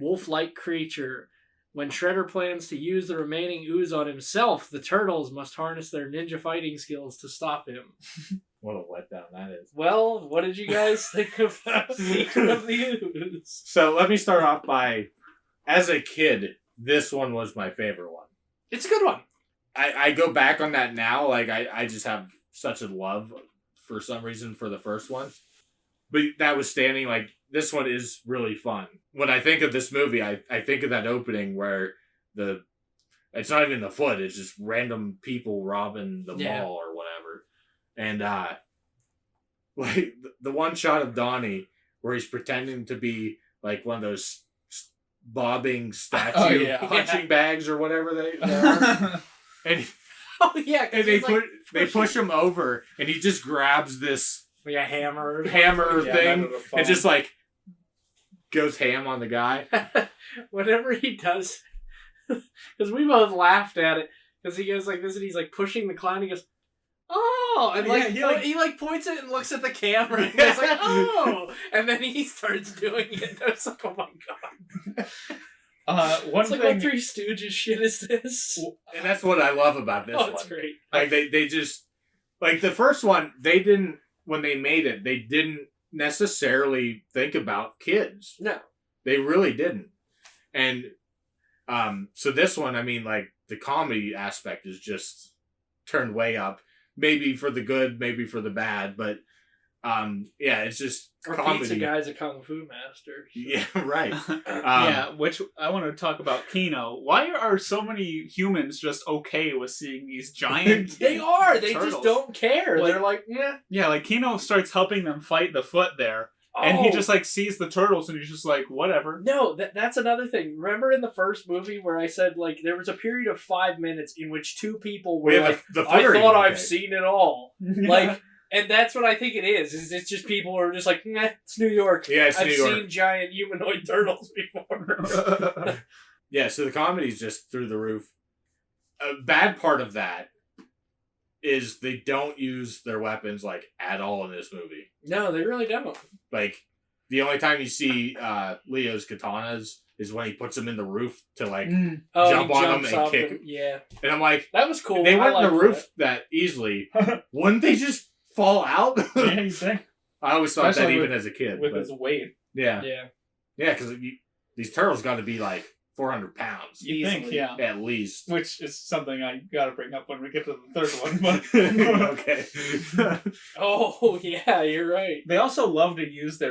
wolf-like creature. When Shredder plans to use the remaining ooze on himself, the Turtles must harness their ninja fighting skills to stop him.
What a letdown that is.
Well, what did you guys think about Secret of the Ooze?
So let me start off by, as a kid, this one was my favorite one.
It's a good one.
I go back on that now, like I just have such a love for some reason for the first one. But that was standing, like, this one is really fun. When I think of this movie, I think of that opening where it's not even the foot, it's just random people robbing the mall or whatever. And, like, the one shot of Donnie where he's pretending to be, like, one of those bobbing statue punching bags or whatever they are. And they push him over, and he just grabs this hammer thing and just like goes ham on the guy.
Whatever he does, because we both laughed at it, because he goes like this and he's like pushing the clown. And he goes, "Oh," and like he points it and looks at the camera and goes like, "Oh," and then he starts doing it. And I was like, "Oh my god." It's like, what Three Stooges shit is this?
And that's what I love about this one.
Oh, it's great.
Like they just, like the first one, when they made it, they didn't necessarily think about kids.
No.
They really didn't. And so this one, I mean, like, the comedy aspect is just turned way up. Maybe for the good, maybe for the bad, but yeah, it's just
Our
comedy.
pizza guy's a kung fu master. So.
Yeah, right.
Yeah, which I want to talk about Kino. Why are so many humans just okay with seeing these giant
They are. They
turtles?
just don't care.
Like,
they're like, nah.
Yeah, like Kino starts helping them fight the foot there. And he just like sees the turtles and he's just like, whatever.
No, that's another thing. Remember in the first movie where I said like there was a period of 5 minutes in which two people were like, I thought I've seen it all. Like, and that's what I think it is it's just people who are just like, nah, it's New York.
Yeah, it's
I've
New York.
seen giant humanoid turtles before.
Yeah, so the comedy's just through the roof. A bad part of that is they don't use their weapons, like, at all in this movie.
No, they really don't.
Like, the only time you see Leo's katanas is when he puts them in the roof to, like, jump on them and kick them.
Yeah.
And I'm like,
that was cool.
If they went in the roof that easily, wouldn't they just fall out?
Yeah, you think?
I always thought that even as a kid.
With his weight.
Yeah.
Yeah.
Yeah, because these turtles got to be, like, 400 pounds.
You think, yeah.
At least.
Which is something I gotta bring up when we get to the third one. But
okay.
Oh, yeah, you're right.
They also love to use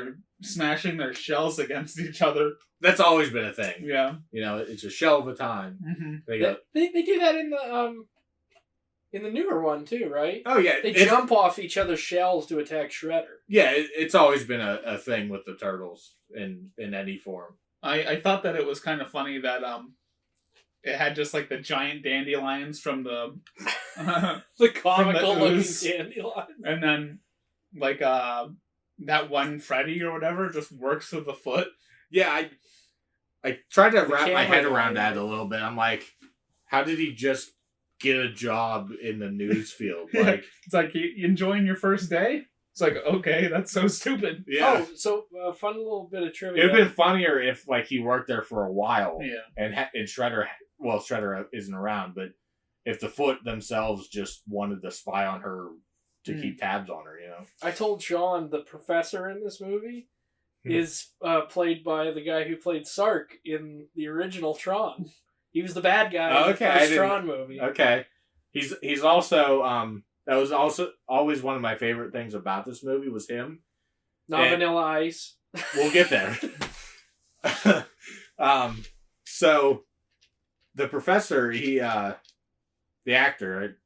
smashing their shells against each other.
That's always been a thing.
Yeah.
You know, it's a shell of a time.
Mm-hmm.
They do that in the newer one too, right?
Oh, yeah.
They jump off each other's shells to attack Shredder.
Yeah, it's always been a thing with the turtles in any form.
I thought that it was kind of funny that it had just like the giant dandelions from the
The comical looking
ooze.
dandelion.
And then like that one Freddy or whatever just works with the foot.
Yeah, I tried to wrap my
camera
head around
guy.
that a little bit. I'm like, how did he just get a job in the news field? Like,
It's like, you enjoying your first day? It's like, okay, that's so stupid.
yeah.
Oh, so fun little bit of trivia.
It'd have been funnier if like he worked there for a while,
Yeah.
and Shredder. Well, Shredder isn't around, but if the Foot themselves just wanted to spy on her to keep tabs on her, you know.
I told Sean the professor in this movie is played by the guy who played Sark in the original Tron. He was the bad guy in the first Tron movie.
Okay, he's also that was also always one of my favorite things about this movie was him.
Not
And-
Vanilla Ice.
We'll get there. So the professor, the actor,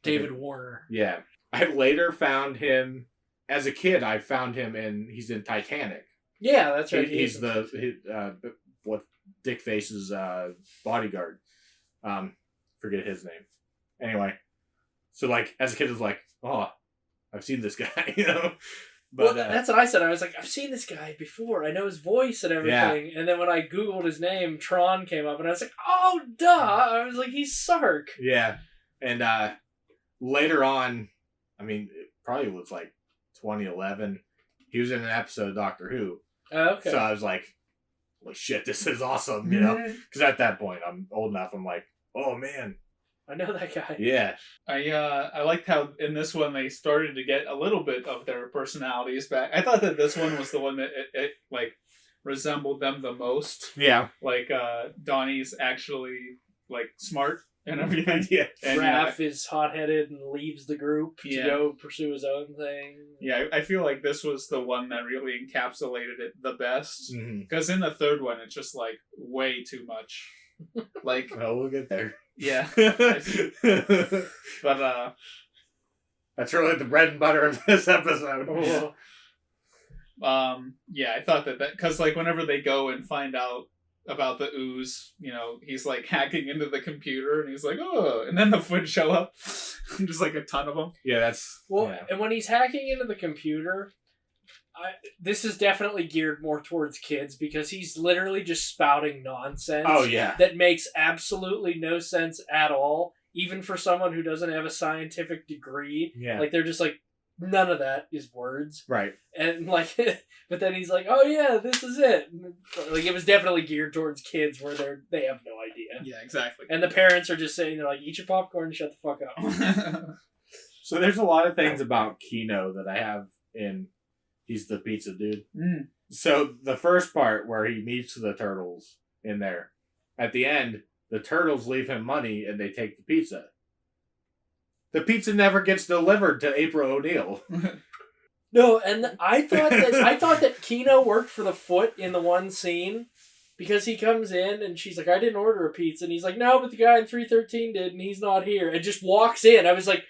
David Warner.
yeah. I later found him as a kid. I found him he's in Titanic.
Yeah, that's right.
He's what Dick Face's bodyguard. Forget his name. Anyway, so like as a kid, I was like, oh, I've seen this guy, you know. But
well, that's what I said. I was like, I've seen this guy before. I know his voice and everything. And then when I Googled his name, Tron came up, and I was like, oh, duh. I was like, he's Sark.
yeah, and later on, I mean, it probably was like 2011. He was in an episode of Doctor Who.
Okay.
So I was like, "Holy shit, this is awesome!" You know, because at that point I'm old enough. I'm like, "Oh man,
I know that guy.
yeah,
I liked how in this one they started to get a little bit of their personalities back. I thought that this one was the one that it like resembled them the most.
yeah,
Like Donnie's actually like smart and everything.
yeah."
And
Raph is hot-headed and leaves the group to
Yeah.
go pursue his own thing.
yeah, I feel like this was the one that really encapsulated it the best. Because in the third one, it's just like way too much. Like,
Well, we'll get there.
yeah, but
That's really the bread and butter of this episode.
yeah, I thought that because like whenever they go and find out about the ooze, you know, he's like hacking into the computer and he's like, oh, and then the Foot show up, just like a ton of them.
Yeah, that's
Well,
yeah.
and when he's hacking into the computer, this is definitely geared more towards kids because he's literally just spouting nonsense.
Oh yeah,
That makes absolutely no sense at all, even for someone who doesn't have a scientific degree.
yeah,
Like, they're just like, none of that is words.
right.
And like, but then he's like, oh yeah, this is it. Like, it was definitely geared towards kids where they have no idea.
Yeah, exactly.
And the parents are just saying, they're like, eat your popcorn and shut the fuck up.
So there's a lot of things about Kino that I have in. He's the pizza dude. So the first part where he meets the turtles in there, at the end, the turtles leave him money and they take the pizza. The pizza never gets delivered to April O'Neil.
No, and I thought that Kino worked for the Foot in the one scene because he comes in and she's like, I didn't order a pizza, and he's like, no, but the guy in 313 did, and he's not here, and just walks in. I was like,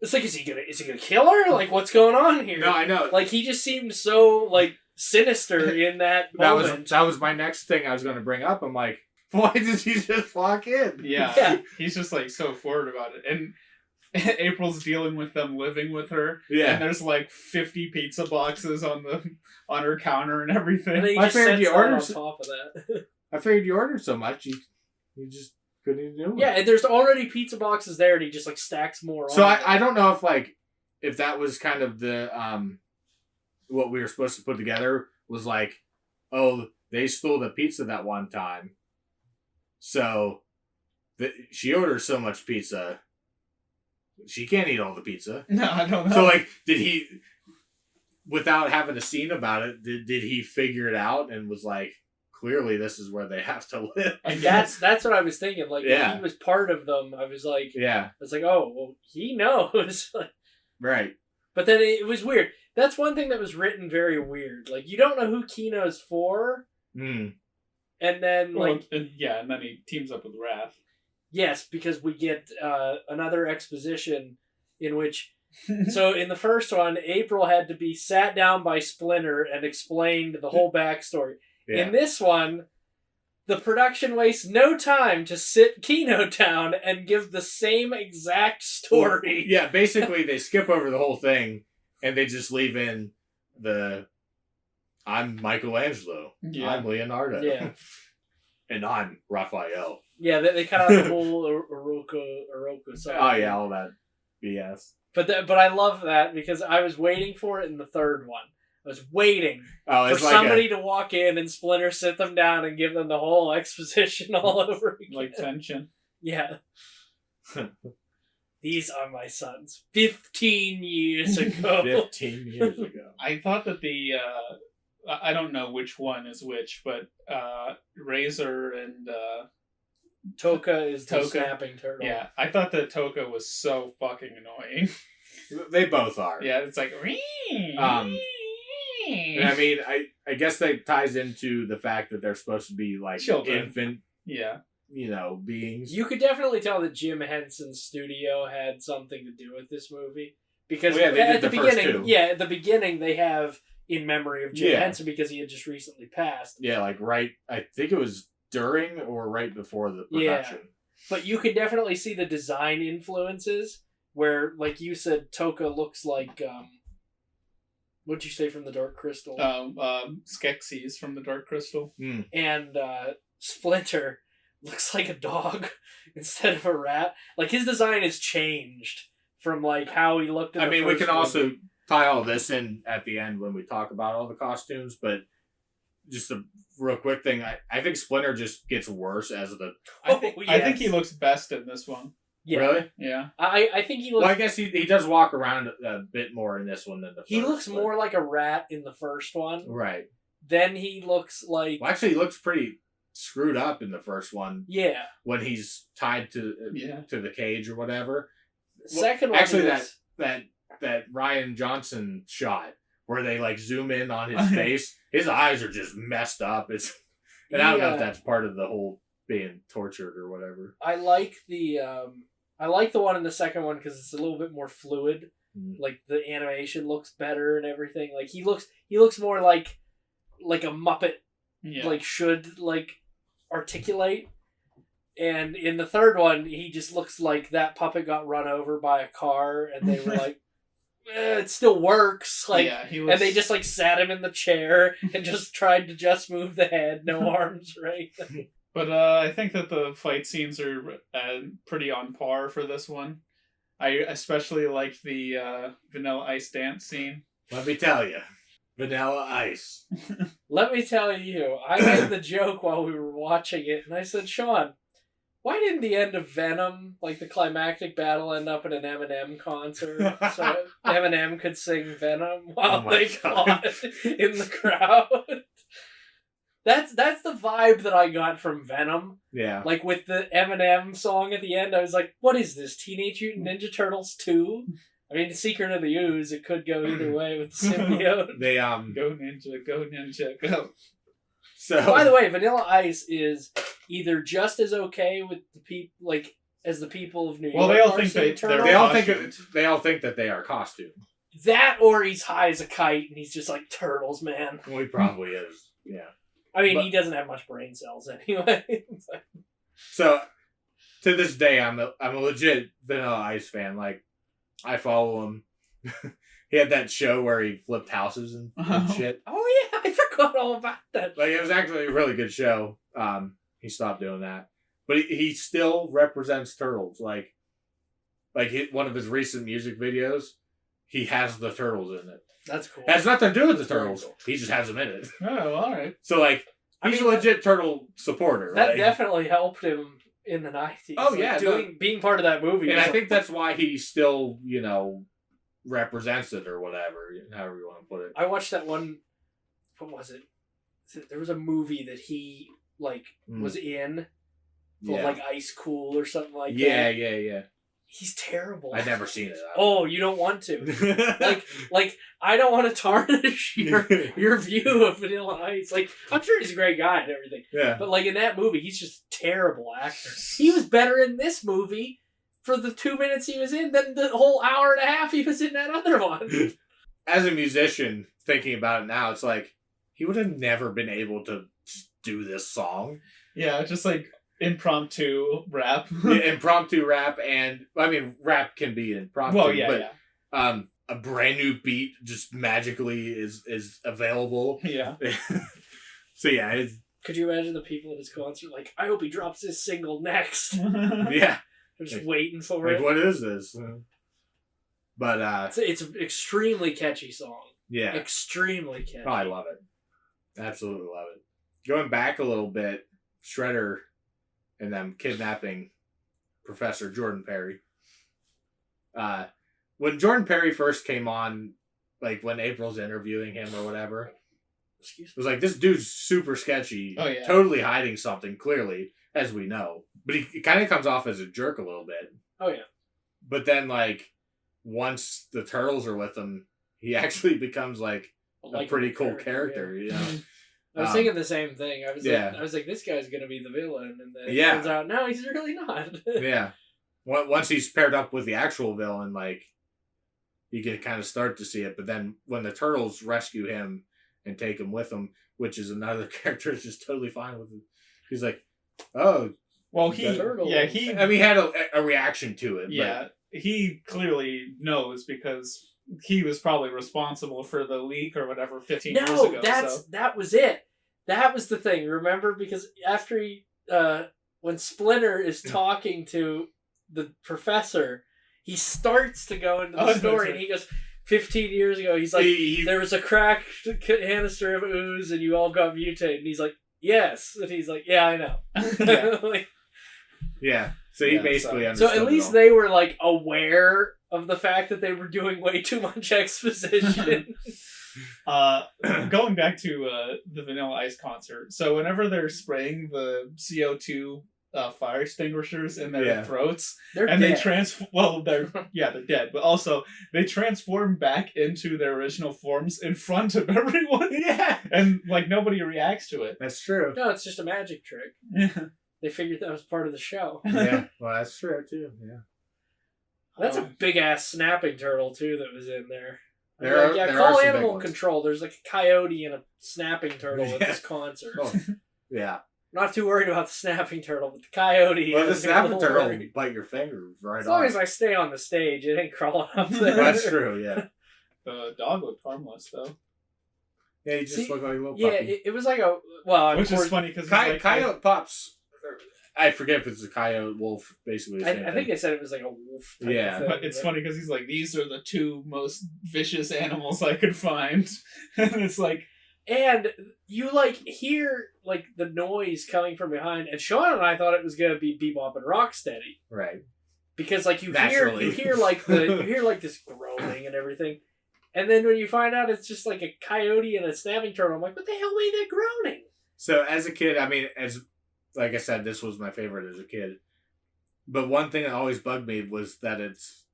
it's like, is he gonna kill her? Like, what's going on here?
No, I know.
Like, he just seemed so like sinister in that moment.
That was my next thing I was going to bring up. I'm like, why did he just walk in?
Yeah, he's just like so forward about it, and April's dealing with them living with her.
Yeah.
And there's like 50 pizza boxes on her counter and everything.
And then he
I
just
figured
sets
you
that
ordered
on
s-
top of that.
I figured you ordered so much, you just couldn't even do it.
Yeah, and there's already pizza boxes there, and he just like stacks more.
So
on
I don't know if that was kind of the what we were supposed to put together was like, oh, they stole the pizza that one time, so she orders so much pizza, she can't eat all the pizza.
No, I don't know.
So like, did he, without having a scene about it, did he figure it out and was like, clearly this is where they have to live?
And that's what I was thinking. Like,
Yeah.
if he was part of them, I was like,
Yeah,
oh, well, he knows.
right.
But then it was weird. That's one thing that was written very weird. Like, you don't know who Kino's for,
Mm.
and then like,
and then he teams up with Raph.
yes, because we get another exposition in which. So in the first one, April had to be sat down by Splinter and explained the whole backstory.
Yeah.
In this one, The production wastes no time to sit Kino Town and give the same exact story.
Yeah, basically they skip over the whole thing and they just leave in the I'm Michelangelo.
Yeah.
I'm Leonardo.
Yeah.
And I'm Raphael.
Yeah, they cut out the whole Oroku song.
Oh yeah, all that BS.
But I love that because I was waiting for it in the third one. I was waiting for somebody to walk in and Splinter sit them down and give them the whole exposition all over again.
Like tension.
Yeah. These are my sons. 15 years ago.
15 years ago.
I thought that the I don't know which one is which, but Razor and
Toka is the
Toka.
snapping turtle.
Yeah, I thought that Toka was so fucking annoying.
They both are.
Yeah, it's like.
And I mean, I guess that ties into the fact that they're supposed to be like
Children.
infant,
Yeah.
beings.
You could definitely tell that Jim Henson's studio had something to do with this movie because
Well, yeah, they did
at the
the first
beginning,
two.
at the beginning they have in memory of Jim
Yeah.
Henson because he had just recently passed.
Yeah, like I think it was during or right before the
Yeah.
production.
But you can definitely see the design influences where, like you said, Toka looks like what'd you say from the Dark Crystal?
Skeksis from the Dark Crystal.
And Splinter looks like a dog instead of a rat. Like his design has changed from like how he looked.
I mean, we can also tie all this in at the end when we talk about all the costumes, but just a real quick thing, I think Splinter just gets worse as the...
I think he looks best in this one.
Yeah.
Really?
Yeah.
I think he looks...
Well, I guess he does walk around a bit more in this one than the first.
He looks
but-
more like a rat in the first one.
Right.
Then he looks like...
Well, actually, he looks pretty screwed up in the first one.
Yeah.
When he's tied to the cage or whatever.
Second one
actually,
is...
that Ryan Johnson shot where they like zoom in on his face, his eyes are just messed up. I don't know if that's part of the whole being tortured or whatever.
I like the one in the second one because it's a little bit more fluid. Like the animation looks better and everything. Like he looks more like a Muppet.
Yeah.
Like should like articulate. And in the third one, he just looks like that puppet got run over by a car, and they were like, it still works. Like, and they just like sat him in the chair and just tried to just move the head, no arms, right?
But I think that the fight scenes are pretty on par for this one. I especially liked the Vanilla Ice dance scene.
Let me tell you, Vanilla Ice.
Let me tell you, I made the joke while we were watching it, and I said, Sean, why didn't the end of Venom, like the climactic battle, end up at an Eminem concert so Eminem could sing Venom while they fought in the crowd? That's the vibe that I got from Venom.
Yeah.
Like with the Eminem song at the end, I was like, what is this, Teenage Mutant Ninja Turtles 2? I mean, Secret of the Ooze, it could go either way with the symbiote.
They
Go Ninja, go.
So
by the way, Vanilla Ice is either just as okay with the people, like as the people of New York.
Well, they all
are
think
seeing
they
turtles.
they all think that they are costume.
That, or he's high as a kite and he's just like turtles, man.
Well, he probably is. Yeah.
I mean,
But-
he doesn't have much brain cells anyway.
So to this day, I'm a legit Vanilla Ice fan. Like, I follow him. He had that show where he flipped houses and shit.
Oh yeah, I forgot all about that.
Like, it was actually a really good show. He stopped doing that, but he still represents turtles. Like one of his recent music videos, he has the turtles in it.
That's cool.
It has nothing to do with the turtles. He just has them in it.
Oh, all right.
So like, he's a legit turtle supporter.
That
like,
definitely helped him in the 90s.
Oh, yeah,
being part of that movie.
and
was
I think that's why he still, represents it or whatever, however you want to put it.
I watched that one. What was it? There was a movie that he was in, called like Ice Cool or something like that.
Yeah.
He's terrible.
I've never seen it.
Oh, you don't want to. like I don't want to tarnish your view of Vanilla Ice. Like, I'm sure he's a great guy and everything.
Yeah.
But like in that movie, he's just a terrible actor. He was better in this movie for the 2 minutes he was in than the whole hour and a half he was in that other one.
As a musician, thinking about it now, it's like he would have never been able to do this song.
Yeah, just like impromptu rap.
Impromptu rap, and I mean, rap can be impromptu.
Well, yeah,
but,
yeah.
A brand new beat just magically is available.
Yeah.
So yeah,
could you imagine the people at his concert like, I hope he drops his single next?
Yeah.
They're just waiting for
Like,
it.
what is this? But
it's an extremely catchy song.
yeah,
Extremely catchy.
oh, I love it. Absolutely love it. Going back a little bit, Shredder and them kidnapping Professor Jordan Perry. When Jordan Perry first came on, like when April's interviewing him or whatever, it was like, this dude's super sketchy.
Oh, yeah.
Totally hiding something, clearly, as we know. But he kind of comes off as a jerk a little bit.
Oh, yeah.
But then, like, once the Turtles are with him, he actually becomes, like, a pretty cool character, you know?
I was thinking the same thing. I was like, this guy's going to be the villain. And then it turns out, no, he's really not.
Yeah. Once he's paired up with the actual villain, like, you can kind of start to see it. But then when the Turtles rescue him and take him with them, which is another character is just totally fine with him. He's like, oh.
Well,
I mean, he had a reaction to it.
Yeah, he clearly knows because he was probably responsible for the leak or whatever 15 years ago.
That was it. That was the thing. Remember? Because after when Splinter is talking to the professor, he starts to go into the story, and he goes, 15 years ago, he's like, there was a cracked canister of ooze, and you all got mutated. And he's like, yes. And he's like, yeah, I know.
Yeah.
Like,
yeah. So he basically understood.
So at least they were like aware of the fact that they were doing way too much exposition.
Going back to the Vanilla Ice concert. So whenever they're spraying the CO2 fire extinguishers in their throats,
they're
and
dead.
They're dead, but also they transform back into their original forms in front of everyone.
Yeah.
And like nobody reacts to it.
That's true.
No, it's just a magic trick.
Yeah.
They figured that was part of the show.
Yeah. Well, that's true too. Yeah.
That's a big ass snapping turtle too that was in there.
There
call
are some
animal
big
control. There's like a coyote and a snapping turtle at this concert.
Oh, yeah.
Not too worried about the snapping turtle, but the coyote.
Well, the snapping turtle will bite your finger right off.
As long as I stay on the stage, it ain't crawling up there.
That's true, yeah.
The dog looked harmless, though.
Yeah, he just looked like a little puppy.
Yeah, it was like a... Well,
which is funny because...
Coyote pups... I forget if it's a coyote, wolf, basically the same
I think they said it was like a wolf type of thing,
but it's funny because he's like, these are the two most vicious animals I could find. And it's like...
And you, like, hear, like, the noise coming from behind, and Sean and I thought it was going to be Bebop and Rocksteady.
Right.
Because, like, you hear this groaning and everything, and then when you find out it's just, like, a coyote and a snapping turtle, I'm like, what the hell made that groaning?
So, as a kid, I mean, like I said, this was my favorite as a kid. But one thing that always bugged me was that it's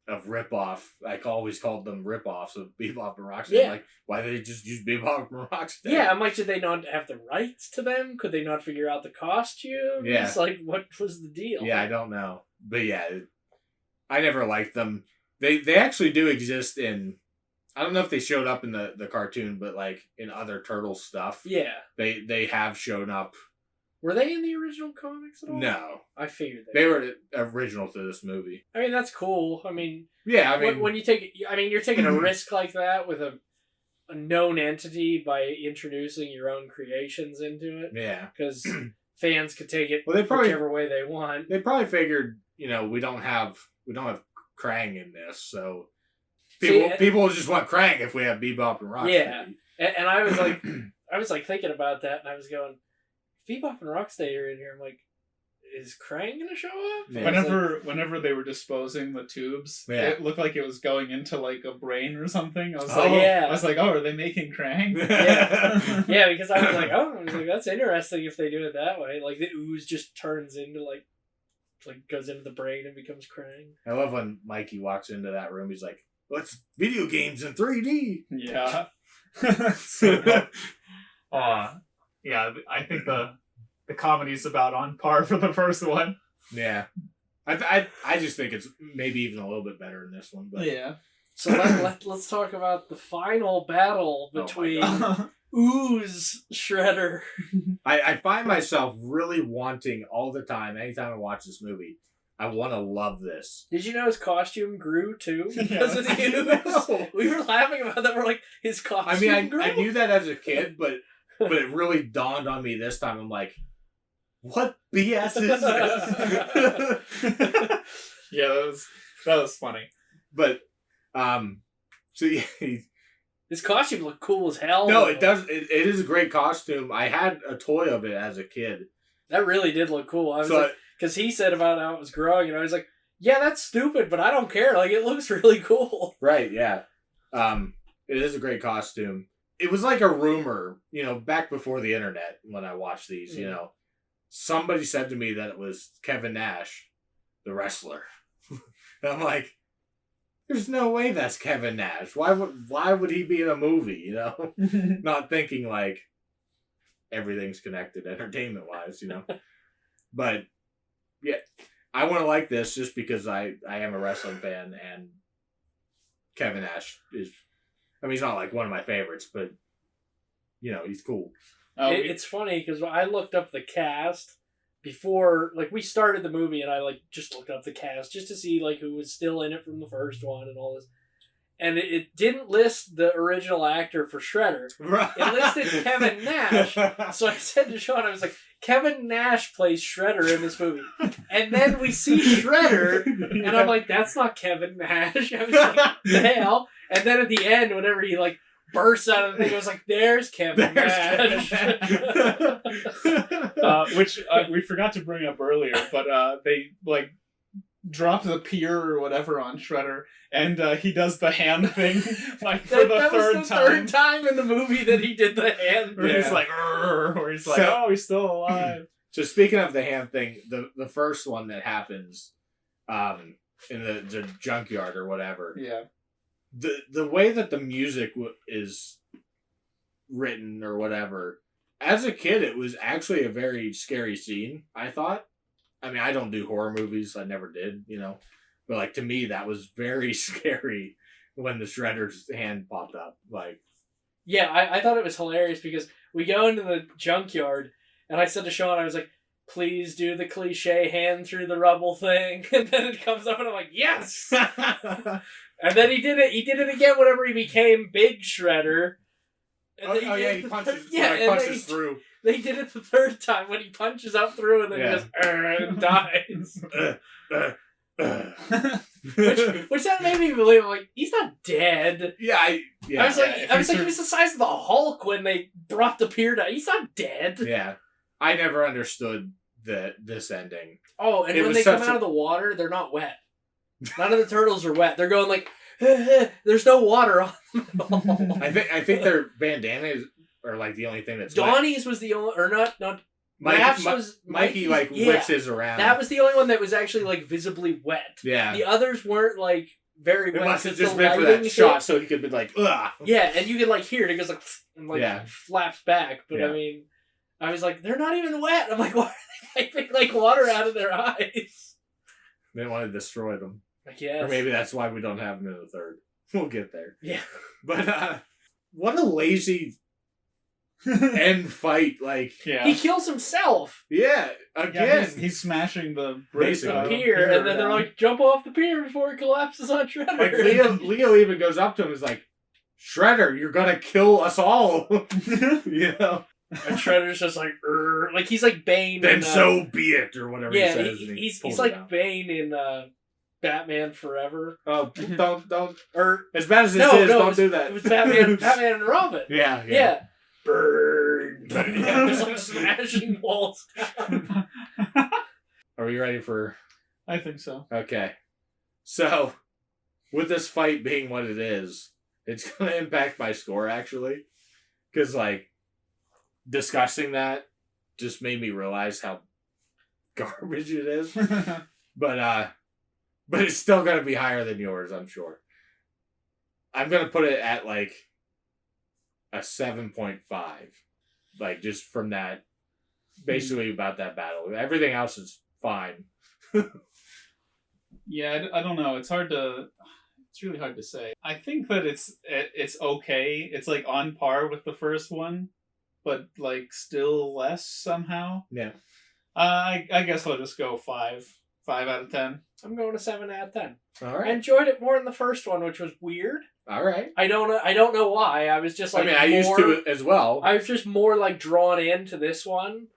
a ripoff. I always called them ripoffs of Bebop and Rocksteady.
Yeah.
Like, why did they just use Bebop and Rocksteady?
Yeah, I'm like, did they not have the rights to them? Could they not figure out the costumes?
Yeah.
Like, what was the deal?
Yeah, I don't know. But yeah, I never liked them. They actually do exist in... I don't know if they showed up in the cartoon, but like in other Turtle stuff.
Yeah.
They have shown up.
Were they in the original comics at all?
No.
I figured
they were original to this movie.
I mean, that's cool. I mean...
Yeah, I mean...
When you take... I mean, you're taking a risk like that with a known entity by introducing your own creations into it.
Yeah.
Because fans could take it whichever way they want.
They probably figured, we don't have Krang in this, so... People just want Krang if we have Bebop and Rocksteady.
Yeah. And I was like thinking about that, and I was going... Bebop and Rocksteady are in here. I'm like, is Krang gonna show up?
Yeah. Whenever they were disposing the tubes, it looked like it was going into like a brain or something. I was like, oh, are they making Krang?
Yeah, yeah, because I was like, that's interesting if they do it that way. Like the ooze just turns into like goes into the brain and becomes Krang.
I love when Mikey walks into that room. He's like, "What's video games in 3D?"
Yeah. Yeah, I think the comedy's about on par for the first one.
Yeah, I just think it's maybe even a little bit better in this one. But
yeah.
So let's talk about the final battle between ooze Shredder.
I find myself really wanting all the time, anytime I watch this movie, I want to love this.
Did you know his costume grew too
Yeah.
because of the ooze? We were laughing about that. We're like, his costume
I mean,
grew?
I knew that as a kid, but it really dawned on me this time. I'm like, what BS is this?
Yeah, that was funny.
But, so yeah,
His costume looked cool as hell.
no,
though.
it does. It is a great costume. I had a toy of it as a kid.
That really did look cool. I was
So
like, because he said about how it was growing, and I was like, yeah, that's stupid, but I don't care. Like, it looks really cool.
right, yeah. It is a great costume. It was like a rumor, back before the internet when I watched these, somebody said to me that it was Kevin Nash, the wrestler. And I'm like, there's no way that's Kevin Nash. Why would he be in a movie, Not thinking like everything's connected entertainment wise, But yeah, I want to like this just because I am a wrestling fan, and Kevin Nash is, he's not like one of my favorites, but he's cool.
It's funny because I looked up the cast before, like, we started the movie, and I just looked up the cast just to see who was still in it from the first one and all this. And it didn't list the original actor for Shredder.
Right.
It listed Kevin Nash. So I said to Sean, I was like, Kevin Nash plays Shredder in this movie. And then we see Shredder, and I'm like, that's not Kevin Nash. I was like, the hell? And then at the end, whenever he bursts out of the thing, I was like, there's Kevin Nash.
Which we forgot to bring up earlier, but they drop the pier or whatever on Shredder, and he does the hand thing for the third
time in the movie that he did the hand
where
thing.
he's like, or he's like, oh, he's still alive.
So speaking of the hand thing, the first one that happens, in the junkyard or whatever.
Yeah.
The way that the music is written or whatever, as a kid, it was actually a very scary scene, I thought. I don't do horror movies. I never did, But, to me, that was very scary when the Shredder's hand popped up.
Yeah, I thought it was hilarious because we go into the junkyard, and I said to Sean, I was like, please do the cliche hand through the rubble thing. And then it comes up, and I'm like, yes! And then he did it again whenever he became Big Shredder. And
he punches through.
They did it the third time when he punches up through and then he goes, and dies. Which that made me believe, he's not dead.
I was
like, he was the size of the Hulk when they brought the pier down. He's not dead.
Yeah. I never understood this ending.
Oh, and when they come out of the water, they're not wet. None of the turtles are wet. They're going there's no water on them at all.
I think their bandanas are the only thing that's
Donnie's was the only, or not
Mikey whips his around.
That was the only one that was actually visibly wet.
Yeah.
The others weren't very wet.
It must have just been for that shot so he could be ugh.
Yeah, and you could hear it. It goes and flaps back. But I was like, they're not even wet. I'm like, why are they piping water out of their eyes?
They want to destroy them.
I guess.
Or maybe that's why we don't have them in the third. We'll get there.
Yeah.
But what a lazy end fight.
He kills himself.
Yeah. Again.
Yeah, he's smashing the
pier, and then they're like, jump off the pier before it collapses on Shredder.
Leo even goes up to him and is like, Shredder, you're gonna kill us all.
And Shredder's just he's like Bane.
Then so be it, or whatever he says.
He's like Bane in Batman Forever.
Oh, don't.
Or
as bad as don't do that.
It was Batman and Robin.
Yeah.
Burn. Just smashing walls down.
Are we ready for?
I think so.
Okay. So, with this fight being what it is, it's going to impact my score actually, because discussing that just made me realize how garbage it is. But it's still going to be higher than yours, I'm sure. I'm going to put it at a 7.5. Just from that, basically about that battle. Everything else is fine.
Yeah, I don't know. It's hard to... It's really hard to say. I think that it's okay. It's like on par with the first one, but like still less somehow.
Yeah.
I guess I'll just go 5 out of 10.
I'm going to 7 out of 10.
All
I
right.
enjoyed it more than the first one, which was weird.
All right.
I don't know why. I was just like,
I used to it as well.
I was just more like drawn into this one.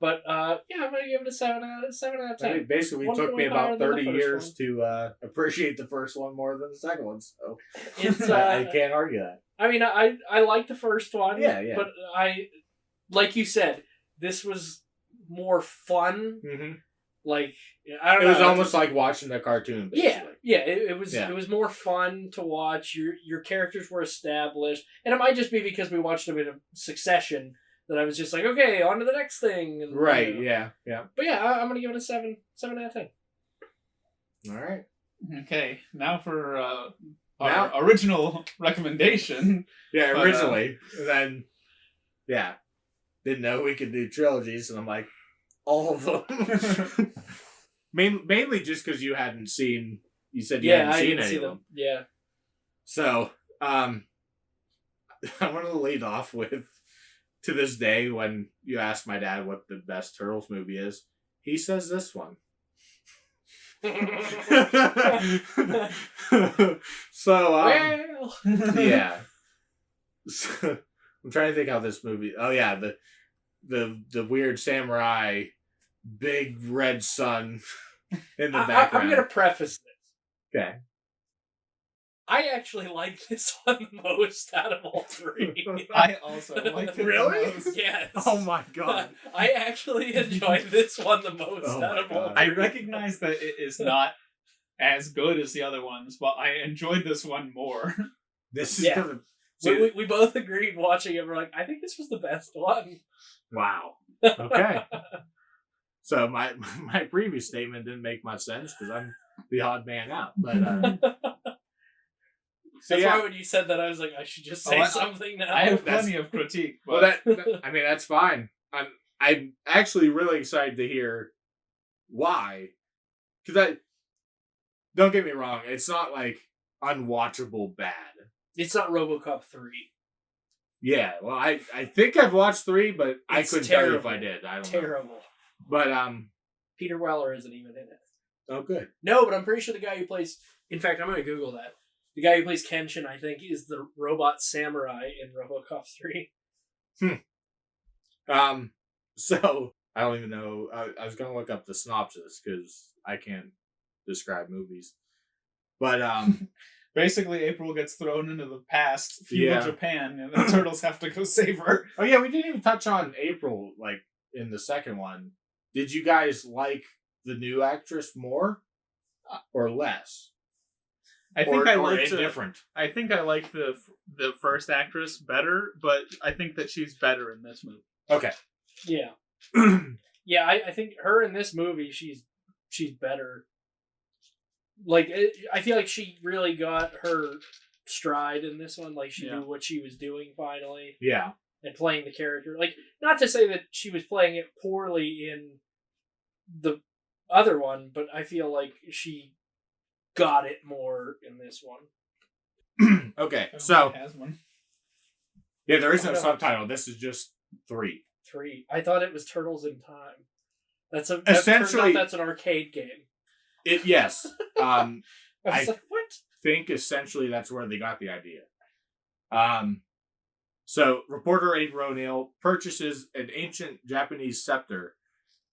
But yeah, I'm gonna give it a 7 out of 10.
It basically
One
took me
point higher
about
than the
30
first
years
one.
to appreciate the first one more than the second one. So
It's
I can't argue that.
I mean, I like the first one.
Yeah, yeah.
But like you said, this was more fun.
Mm-hmm.
Like I don't
It
know.
was almost like watching the cartoon. Basically.
Yeah. It was
Yeah.
it was more fun to watch. Your characters were established, and it might just be because we watched them in a succession that I was just like, okay, on to the next thing. And,
Right.
you know.
Yeah.
But yeah, I'm gonna give it a 7 out of 10.
All right.
Okay, now for
Now-
our original recommendation.
Yeah.
But,
Originally, and then didn't know we could do trilogies, and I'm like, all of them. Mainly just because you hadn't seen. You said you hadn't
I
seen
didn't
any
see
of them.
Yeah.
So, I'm going to lead off with, to this day, when you ask my dad what the best Turtles movie is, he says this one. So,
Well.
yeah. So, I'm trying to think how this movie. Oh yeah, the weird samurai, big red sun in the background.
I'm gonna preface this.
Okay.
I actually like this one the most out of all three.
I also like it
Really?
the most.
Yes.
Oh my god.
I actually enjoyed this one the most
Oh
out
my
of all
God.
I
three.
recognize that it is not as good as the other ones, but I enjoyed this one more.
This is
Yeah.
gonna.
We both agreed watching it. We're like, I think this was the best one.
Wow. Okay. So my previous statement didn't make much sense because I'm the odd man out. But
That's
yeah.
why when you said that, I was like, I should just say
Oh,
something now.
I have
That's-
plenty of critique,
well,
but
I mean that's fine. I'm actually really excited to hear why, because don't get me wrong, it's not like unwatchable bad.
It's not RoboCop 3.
Yeah, well, I think I've watched 3, but I
It's
couldn't tell you if
terrible.
I did. I don't know.
Terrible.
But
Peter Weller isn't even in it.
oh good.
No, but I'm pretty sure the guy who plays... In fact, I'm going to Google that. The guy who plays Kenshin, I think, is the robot samurai in RoboCop 3.
So I don't even know. I was gonna look up the synopsis because I can't describe movies. But
basically April gets thrown into the past, feudal
Yeah.
Japan, and the turtles have to go save her.
oh yeah, we didn't even touch on April like in the second one. Did you guys like the new actress more or less?
I think I liked
indifferent.
I think I liked the first actress better, but I think that she's better in this movie.
Okay.
Yeah. Yeah, I think her in this movie, she's better. Like, I feel like she really got her stride in this one. Like, she
Yeah.
knew what she was doing finally.
Yeah.
And playing the character. Like, not to say that she was playing it poorly in the other one, but I feel like she got it more in this one.
Okay.
I don't
So
think it has one.
yeah, there is no
Oh, no.
subtitle. This is just 3.
3. I thought it was Turtles in Time. That's
Essentially-
that's an arcade game.
Yes.
I was
I-
like, what?
think essentially that's where they got the idea. So reporter April O'Neil purchases an ancient Japanese scepter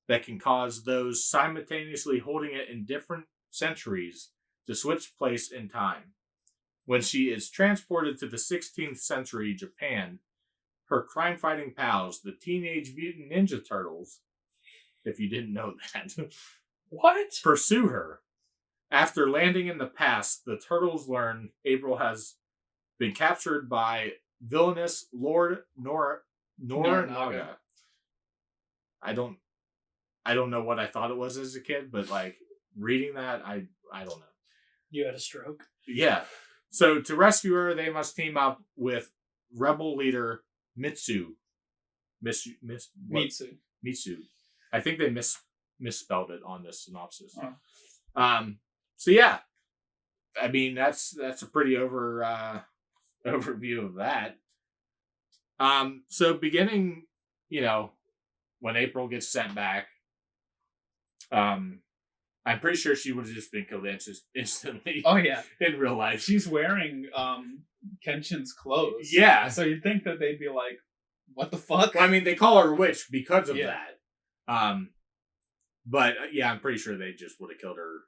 that can cause those simultaneously holding it in different centuries to switch place in time. When she is transported to the 16th century Japan, her crime-fighting pals, the Teenage Mutant Ninja Turtles, if you didn't know that,
What?
pursue her. After landing in the past, the turtles learn April has been captured by villainous Lord Noranaga. I don't know what I thought it was as a kid, but like reading that, I don't know.
You had a stroke.
Yeah. So to rescue her, they must team up with rebel leader Mitsu. What?
Mitsu.
Mitsu. I think they misspelled it on this synopsis.
Oh.
So yeah, I mean, that's a pretty overview of that. So beginning, when April gets sent back, I'm pretty sure she would have just been killed instantly.
Oh yeah,
in real life.
She's wearing Kenshin's clothes.
Yeah.
So you'd think that they'd be like, what the fuck?
Well, I mean, they call her a witch because of that. But I'm pretty sure they just would have killed her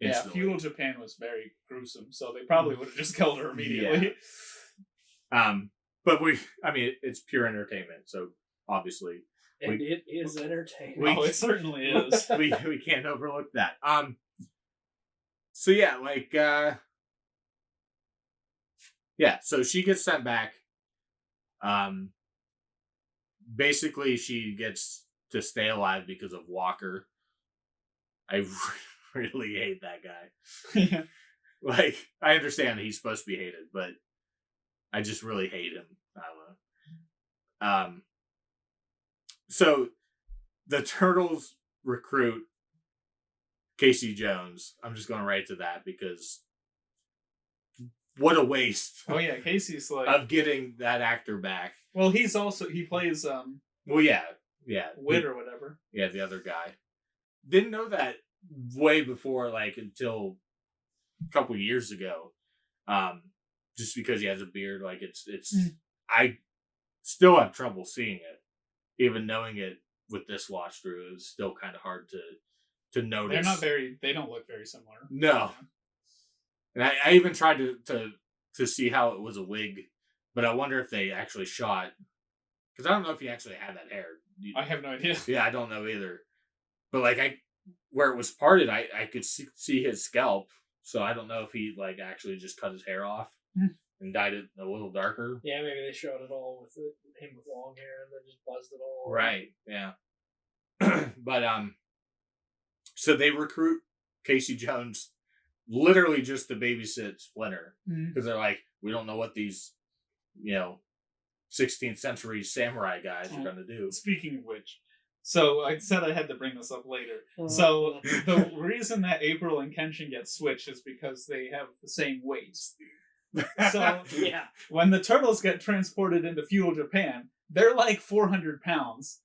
instantly.
Yeah, feudal Japan was very gruesome, so they probably would have just killed her immediately.
Yeah. But it's pure entertainment, so obviously.
And it is entertaining.
It certainly is.
we can't overlook that. So yeah, so she gets sent back. Basically she gets to stay alive because of Walker. I really hate that guy.
Yeah.
I understand that he's supposed to be hated, but I just really hate him. I don't know. So the Turtles recruit Casey Jones. I'm just going right to that because what a waste.
Oh yeah, Casey's
of getting that actor back.
Well, he plays
Wit
or whatever.
Yeah, the other guy. Didn't know that way before, until a couple years ago. Just because he has a beard, I still have trouble seeing it. Even knowing it with this watch through, it was still kind of hard to notice.
They don't look very similar.
No. And I even tried to see how it was a wig, but I wonder if they actually shot, because I don't know if he actually had that hair.
I have no idea.
Yeah, I don't know either. But where it was parted, I could see his scalp, so I don't know if he actually just cut his hair off and dyed it a little darker.
Yeah, maybe they showed it all with him with long hair and then just buzzed it all.
Right, yeah. But, so they recruit Casey Jones literally just to babysit Splinter. Because they're like, we don't know what these, 16th century samurai guys are going to do.
Speaking of which, so I said I had to bring this up later. So the reason that April and Kenshin get switched is because they have the same weight. So when the Turtles get transported into feudal Japan, they're like 400 pounds.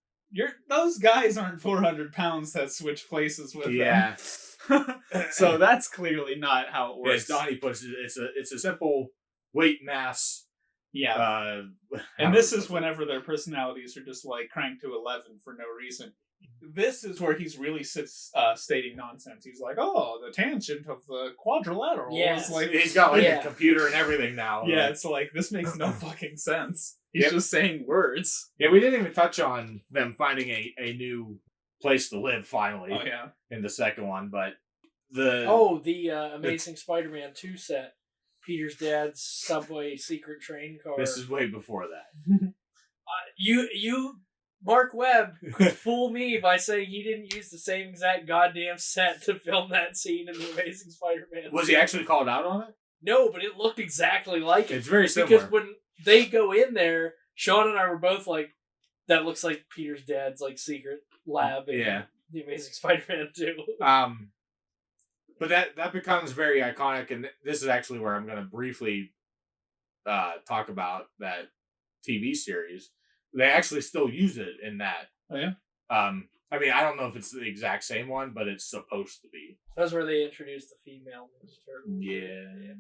Those guys aren't 400 pounds that switch places with them. So that's clearly not how it works.
As Donnie puts it, it's a simple weight mass.
Yeah. And this is whenever their personalities are just cranked to 11 for no reason. This is where he's really stating nonsense. He's like, oh, the tangent of the quadrilateral.
Yes.
He's got a computer and everything now.
Yeah, it's this makes no fucking sense. He's just saying words.
Yeah, we didn't even touch on them finding a new place to live finally.
Oh, yeah.
In the second one, but
the Amazing Spider-Man 2 set. Peter's dad's subway secret train car.
This is way before that.
You Mark Webb could fool me by saying he didn't use the same exact goddamn set to film that scene in The Amazing Spider-Man.
Was he actually called out on it?
No, but it looked exactly like it.
It's very similar.
Because when they go in there, Sean and I were both like, that looks like Peter's dad's secret lab in The Amazing Spider-Man 2.
But that becomes very iconic, and this is actually where I'm going to briefly talk about that TV series. They actually still use it in that.
Oh, yeah?
I mean, I don't know if it's the exact same one, but it's supposed to be.
That's where they introduced the female Ninja Turtle.
Yeah.
I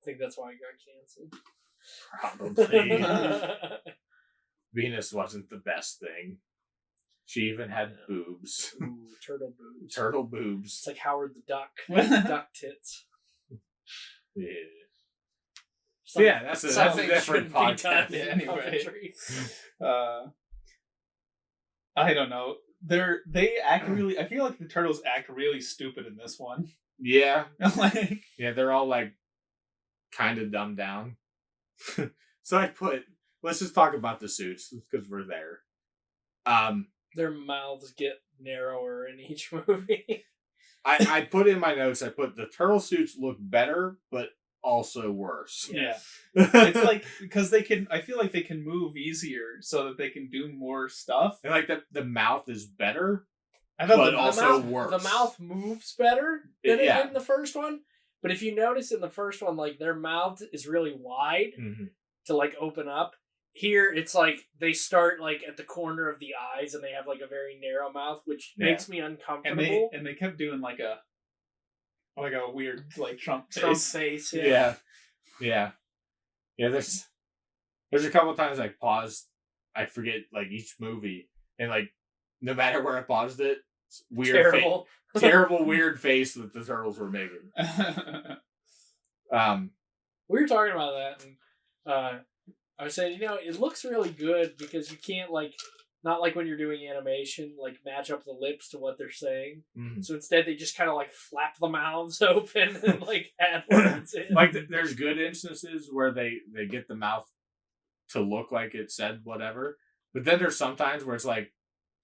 think that's why it got canceled.
Probably. Venus wasn't the best thing. She even had boobs.
Ooh, turtle boobs.
Turtle boobs.
It's like Howard the Duck. Duck tits.
Yeah. So yeah, that's a different podcast.
Yeah, anyway. I don't know. They act really. I feel like the Turtles act really stupid in this one.
Yeah. Yeah, they're all kind of dumbed down. So let's just talk about the suits because we're there.
Their mouths get narrower in each movie.
I put in my notes, the turtle suits look better, but also worse.
Yeah. It's because I feel like they can move easier so that they can do more stuff.
And the mouth is better,
I thought
but also worse.
The mouth moves better than it did in the first one, But if you notice in the first one, like their mouth is really wide to like open up. Here, it's like they start like at the corner of the eyes, and they have like a very narrow mouth, which makes me uncomfortable.
And they kept doing like a weird like Trump
face.
Yeah. There's a couple times I paused. I forget like each movie, and like no matter where I paused it, it's weird, terrible weird face that the turtles were making.
We were talking about that, and I was saying, it looks really good because you can't not like when you're doing animation, like match up the lips to what they're saying. Mm-hmm. So instead, they just kind of like flap the mouths open and like add words in.
Like there's good instances where they get the mouth to look like it said whatever, but then there's sometimes where it's like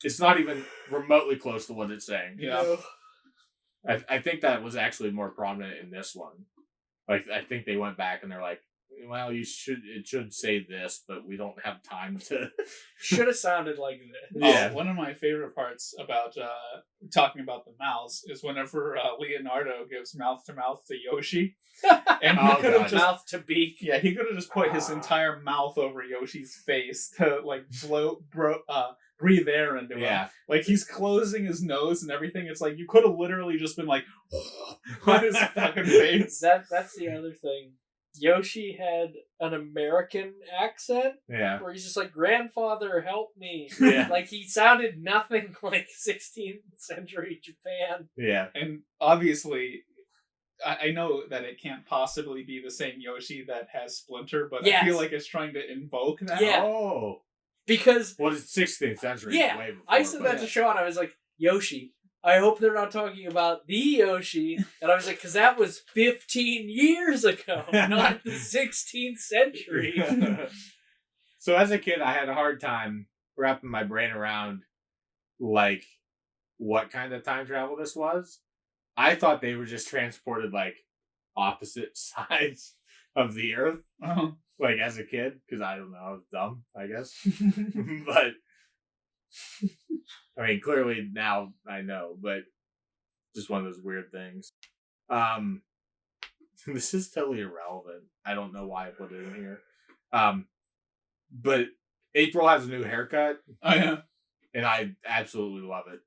it's not even remotely close to what it's saying.
Yeah,
I think that was actually more prominent in this one. Like I think they went back and they're like, well, it should say this, but we don't have time to.
Should have sounded like this.
Yeah. One of my favorite parts about talking about the mouths is whenever Leonardo gives mouth to mouth to Yoshi, and he could have just
mouth to beak.
Yeah, he could have just put his entire mouth over Yoshi's face to like breathe air into him. Like he's closing his nose and everything. It's like you could have literally just been like on his fucking face.
That's the other thing. Yoshi had an American accent where he's just like, grandfather, help me.
Yeah.
Like he sounded nothing like 16th century Japan.
Yeah.
And obviously, I know that it can't possibly be the same Yoshi that has Splinter, but I feel like it's trying to invoke that.
Yeah.
Oh.
Because...
Well, it's 16th century.
Yeah.
Way before,
I said that to Sean. I was like, Yoshi, I hope they're not talking about the Yoshi. And I was like, because that was 15 years ago, not the 16th century.
So as a kid, I had a hard time wrapping my brain around, like, what kind of time travel this was. I thought they were just transported, like, opposite sides of the Earth.
Uh-huh.
Like, as a kid, because I don't know, I was dumb, I guess. But... I mean, clearly now I know, but just one of those weird things. This is totally irrelevant. I don't know why I put it in here. But April has a new haircut.
Oh, yeah.
And I absolutely love it.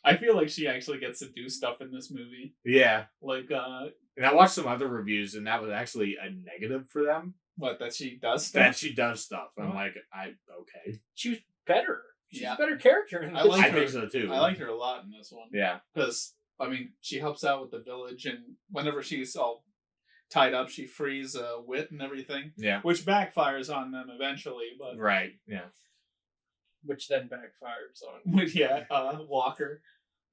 I feel like she actually gets to do stuff in this movie.
Yeah.
Like,
and I watched some other reviews, and that was actually a negative for them.
What, that she does stuff?
That she does stuff. I'm like, okay.
She was better. She's a better character in this.
I think so, too.
I liked her a lot in this one.
Yeah.
Because, I mean, she helps out with the village, and whenever she's all tied up, she frees Wit and everything.
Yeah.
Which backfires on them eventually, but...
Right, yeah.
Which then backfires on...
Walker.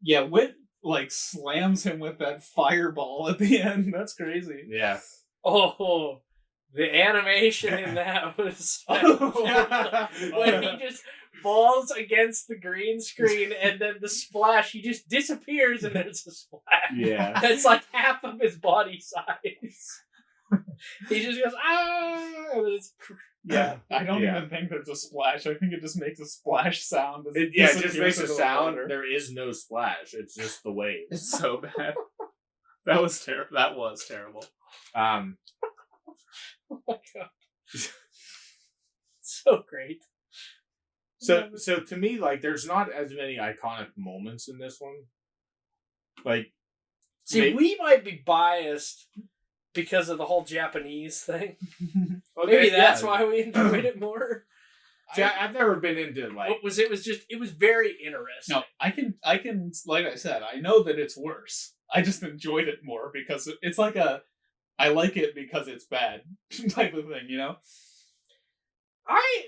Yeah, Wit, like, slams him with that fireball at the end. That's crazy.
Yeah.
Oh... The animation in that was when he just falls against the green screen and then the splash, he just disappears and there's a splash.
Yeah.
That's like half of his body size. He just goes, ah! And it's...
Yeah, I don't even think there's a splash. I think it just makes a splash sound.
It just makes a sound. Water. There is no splash. It's just the waves.
It's so bad. That was terrible.
Oh my god. So great.
So to me, like, there's not as many iconic moments in this one. Like,
see, we might be biased because of the whole Japanese thing. Okay, maybe that's why we enjoyed it more.
See, I've never been into, like...
It was very interesting.
No, I can, like I said, I know that it's worse. I just enjoyed it more because it's like I like it because it's bad type of thing, you know?
I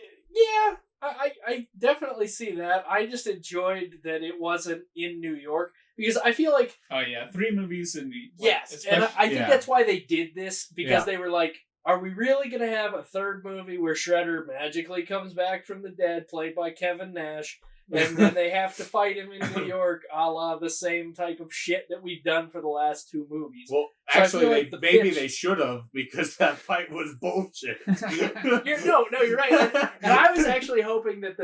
definitely see that. I just enjoyed that it wasn't in New York because I feel like...
Oh yeah, 3 movies in New York.
Yes, and I think that's why they did this because they were like, are we really going to have a third movie where Shredder magically comes back from the dead, played by Kevin Nash, and then they have to fight him in New York, a la the same type of shit that we've done for the last 2 movies?
Well, so actually, maybe they should have, because that fight was bullshit.
You're right. And I was actually hoping that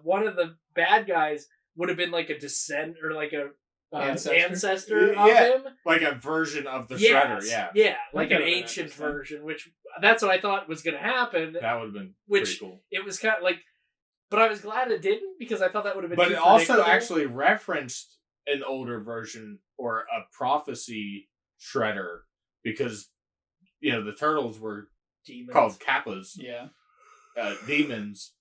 one of the bad guys would have been like a descent or like a ancestor
Yeah.
of him.
Like a version of the
Yes.
Shredder, yeah.
Yeah, like an
could've been
ancient
interesting.
version, which that's what I thought was going to happen.
That would have been
Which-
pretty cool.
It was kind of like, but I was glad it didn't because I thought that would have been.
But
too
it also
predictable.
actually referenced an older version or a prophecy Shredder because, the turtles were
Demons.
called Kappas,
Yeah.
demons.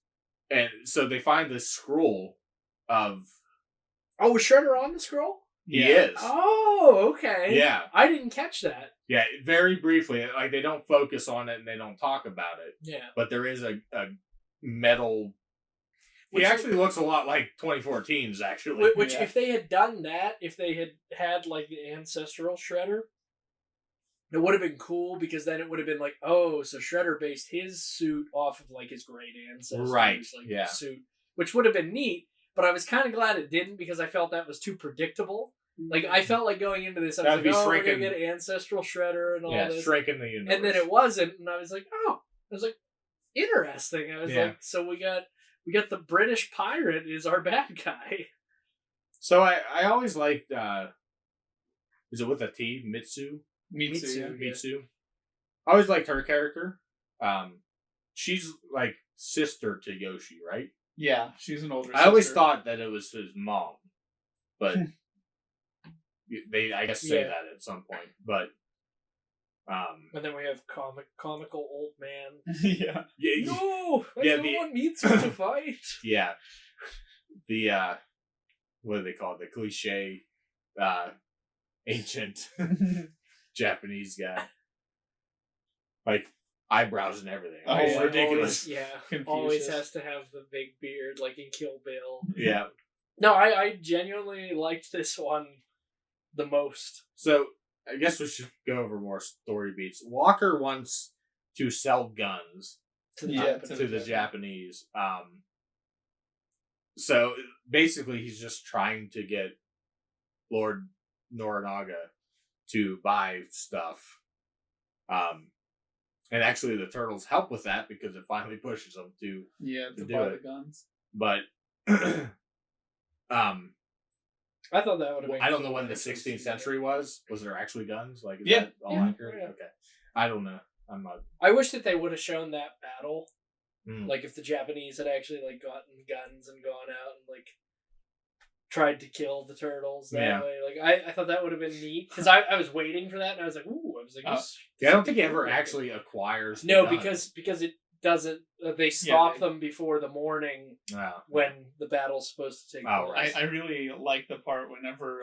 And so they find this scroll of...
Oh, was Shredder on the scroll?
He
Yeah.
is.
Oh, okay.
Yeah.
I didn't catch that.
Yeah, very briefly. Like, they don't focus on it and they don't talk about it.
Yeah.
But there is a metal...
Which-
he actually looks a lot like 2014's, actually.
Which,
Yeah.
if they had done that, if they had like the ancestral Shredder, it would have been cool because then it would have been like, oh, so Shredder based his suit off of like his great ancestors,
Right,
like
yeah.
suit, which would have been neat. But I was kind of glad it didn't because I felt that was too predictable. Like I felt like going into this, I was
That'd
like,
be
oh, we're
shrinking.
gonna get ancestral Shredder and all
Yeah,
this,
shrinking the universe.
and then it wasn't, and I was like, oh, I was like, interesting. I was
Yeah.
like, so we got the British pirate is our bad guy.
So I always liked, is it with a T? Mitsu?
Mitsu. Yeah.
Yeah.
Mitsu. I always liked her character. She's like sister to Yoshi, right?
Yeah, she's an older.
I always
sister.
thought that it was his mom, but they, I guess, say
Yeah.
that at some point. But,
And then we have comical old man.
yeah.
yeah,
No, I
Yeah,
don't
the-
want Mitsu to fight.
yeah, the what do they call it? The cliche, ancient Japanese guy, like eyebrows and everything.
Oh,
Like, it's
yeah.
ridiculous.
Yeah,
Confucius.
always has to have the big beard, like in Kill Bill.
Yeah.
No, I genuinely liked this one the most.
So I guess we should go over more story beats. Walker wants to sell guns
To the
Yeah,
Japanese.
to the Japanese. So basically, he's just trying to get Lord Norinaga to buy stuff. And actually, the turtles help with that because it finally pushes them to.
Yeah,
To
to
do
buy
it.
the guns.
But
I thought that would have been.
I don't know
cool
when the
if it was
16th century was. Was there actually guns? Like, is
Yeah.
that all
Yeah.
accurate?
Yeah.
Okay, I don't know. I'm not.
I wish that they would have shown that battle.
Mm.
Like if the Japanese had actually like gotten guns and gone out and like tried to kill the turtles that
Yeah.
way. Like I thought that would have been neat because I was waiting for that and I was like, ooh, I was like, this
Yeah, I don't
should
think
be
he ever
cool.
actually acquires. the
No,
guns.
because it doesn't. They stop
they-
them before the morning
Oh.
when the battle's supposed to take
Oh,
place.
I really like the part whenever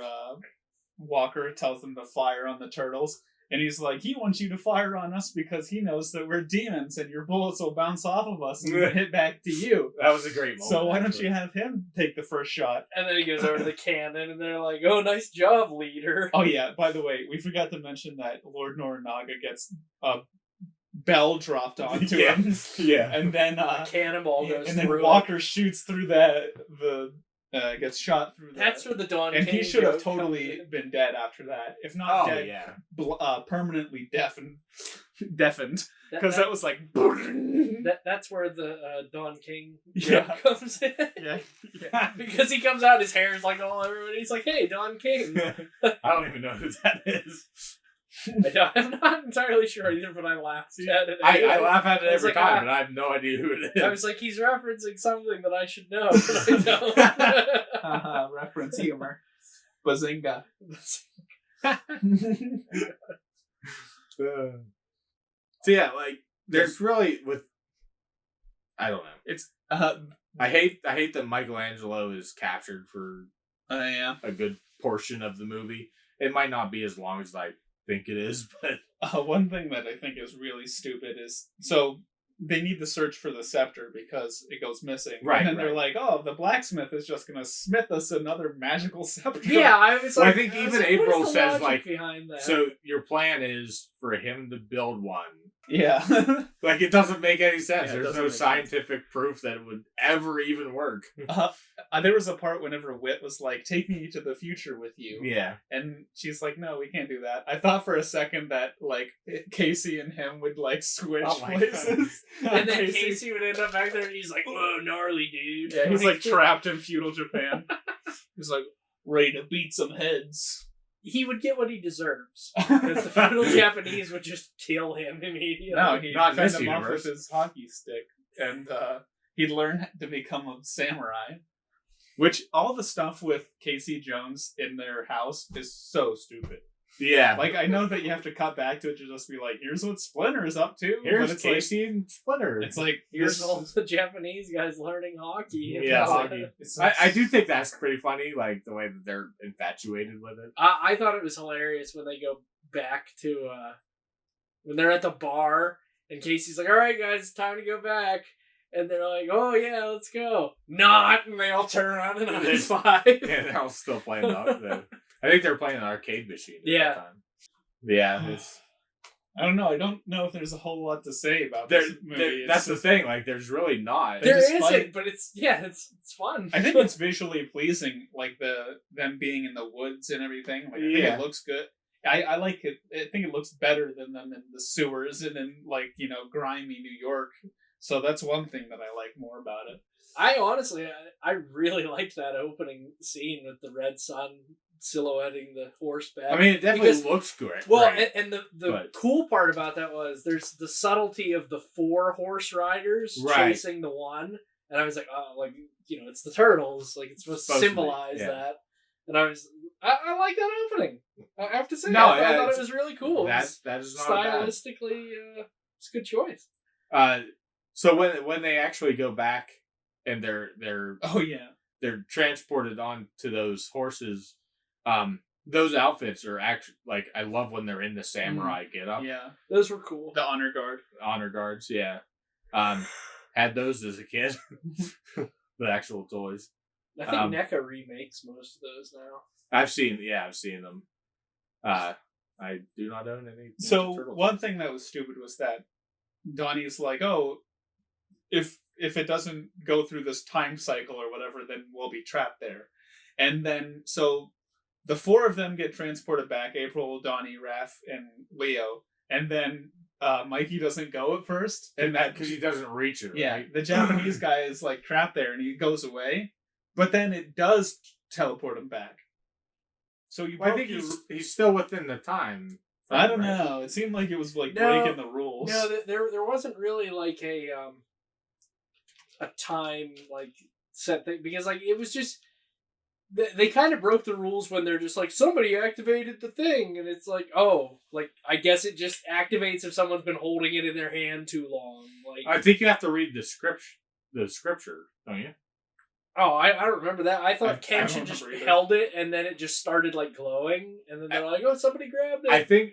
Walker tells them to fire on the turtles, and he's like, he wants you to fire on us because he knows that we're demons and your bullets will bounce off of us and hit back to you.
That was a great moment.
So why don't
actually.
you have him take the first shot?
And then he goes over to the cannon and they're like, "Oh, nice job, leader."
Oh yeah, by the way, we forgot to mention that Lord Norinaga gets a bell dropped onto
Yeah.
him.
Yeah.
And then
A cannonball goes
and then
through.
Walker shoots through the gets shot through
That's where the Don
and
King
he should have
joke comes
totally
in.
been dead after that. If not
Oh
dead,
yeah.
permanently deafened. Because that was like
That's where the Don King
Yeah.
joke comes in.
yeah.
Because he comes out, his hair's like all over, and he's like, "Hey, Don King."
I don't even know who that is.
I'm not entirely sure either, but I laughed at it.
I laugh at it
I was
every
like,
time, but I have no idea who it is.
I was like, he's referencing something that I should know, but I don't.
Reference humor. Bazinga.
So yeah, like there's really with I don't know.
It's
I hate that Michelangelo is captured for
yeah.
a good portion of the movie. It might not be as long as I think it is, but
One thing that I think is really stupid is so they need to search for the scepter because it goes missing.
Right,
And then they're
right.
like, oh, the blacksmith is just gonna smith us another magical scepter.
Yeah, I was
Well, I
like,
think
was
even
like,
April
what is the
says,
logic
like,
behind that.
so your plan is for him to build one.
Yeah.
Like it doesn't make any sense.
Yeah, it
There's
doesn't
no
make
scientific proof that it would ever even work.
There was a part whenever Wit was like, take me to the future with you.
Yeah.
And she's like, no, we can't do that. I thought for a second that, like, Casey and him would, like, switch
Oh my
places.
and then Casey would end up back there, and he's like, "Whoa, gnarly dude."
Yeah, he's, like, trapped in feudal Japan. He's like, ready to beat some heads.
He would get what he deserves. Because the feudal Japanese would just kill him immediately.
No, he'd
Not in
fend
this
him off
universe.
with his hockey stick, and he'd learn to become a samurai. Which, all the stuff with Casey Jones in their house is so stupid.
Yeah.
Like, I know that you have to cut back to it to just be like, here's what Splinter is up to.
Here's
but it's
Casey and Splinter.
It's like,
Here's
this-
all the Japanese guys learning hockey.
Yeah,
hockey. It's
I do think that's pretty funny, like the way that they're infatuated with it.
I thought it was hilarious when they go back to when they're at the bar and Casey's like, "All right, guys, it's time to go back," and they're like, "Oh yeah, let's go." Not, and they all turn around and high five.
Yeah, they're all still playing I think they're playing an arcade machine at that time. Yeah, it's
I don't know. I don't know if there's a whole lot to say about
there,
this movie.
that's the thing. Like, there's really not.
There
just
isn't,
fight.
but it's fun.
I think it's visually pleasing, like them being in the woods and everything. Like, I think
Yeah.
it looks good. I like it. I think it looks better than them in the sewers and in, like, grimy New York. So that's one thing that I like more about it.
I honestly, I really liked that opening scene with the red sun silhouetting the horseback.
I mean, it definitely
Because-
looks great.
Well,
right.
and the
But-
cool part about that was there's the subtlety of the 4 horse riders
Right.
chasing the one, and I was like, oh, like, it's the turtles, like it's supposed to
Supposed to be,
symbolize
yeah.
that, and I like that opening. I have to say,
No,
I
yeah,
thought
it's-
it was really cool.
that
It
is
was
not bad.
stylistically, it's a good choice.
So when they actually go back and they're
Oh yeah.
transported on to those horses, those outfits are actually, like, I love when they're in the samurai getup.
Yeah.
Those were cool.
The honor guard.
Honor guards, yeah. Had those as a kid. The actual toys.
I think NECA remakes most of those now.
I've seen them. I do not own any. Ninja
So
Turtles.
one thing that was stupid was that Donnie's like, oh, if it doesn't go through this time cycle or whatever, then we'll be trapped there. And then so the 4 of them get transported back: April, Donnie, Raph, and Leo. And then Mikey doesn't go at first, and that
because he doesn't reach it.
yeah,
Right?
the Japanese guy is like trapped there, and he goes away. But then it does teleport him back. So you,
Well, I think he's still within the time.
I don't
right?
know. It seemed like it was like
No,
breaking the rules.
No, there wasn't really like a time like set thing, because like it was just they kind of broke the rules when they're just like, somebody activated the thing, and it's like, oh, like I guess it just activates if someone's been holding it in their hand too long. Like,
I think you have to read the scripture, don't you?
oh, I don't remember that. I thought
I don't
Kenshin just
remember either.
held it and then it just started like glowing, and then they're like, oh, somebody grabbed it.
I think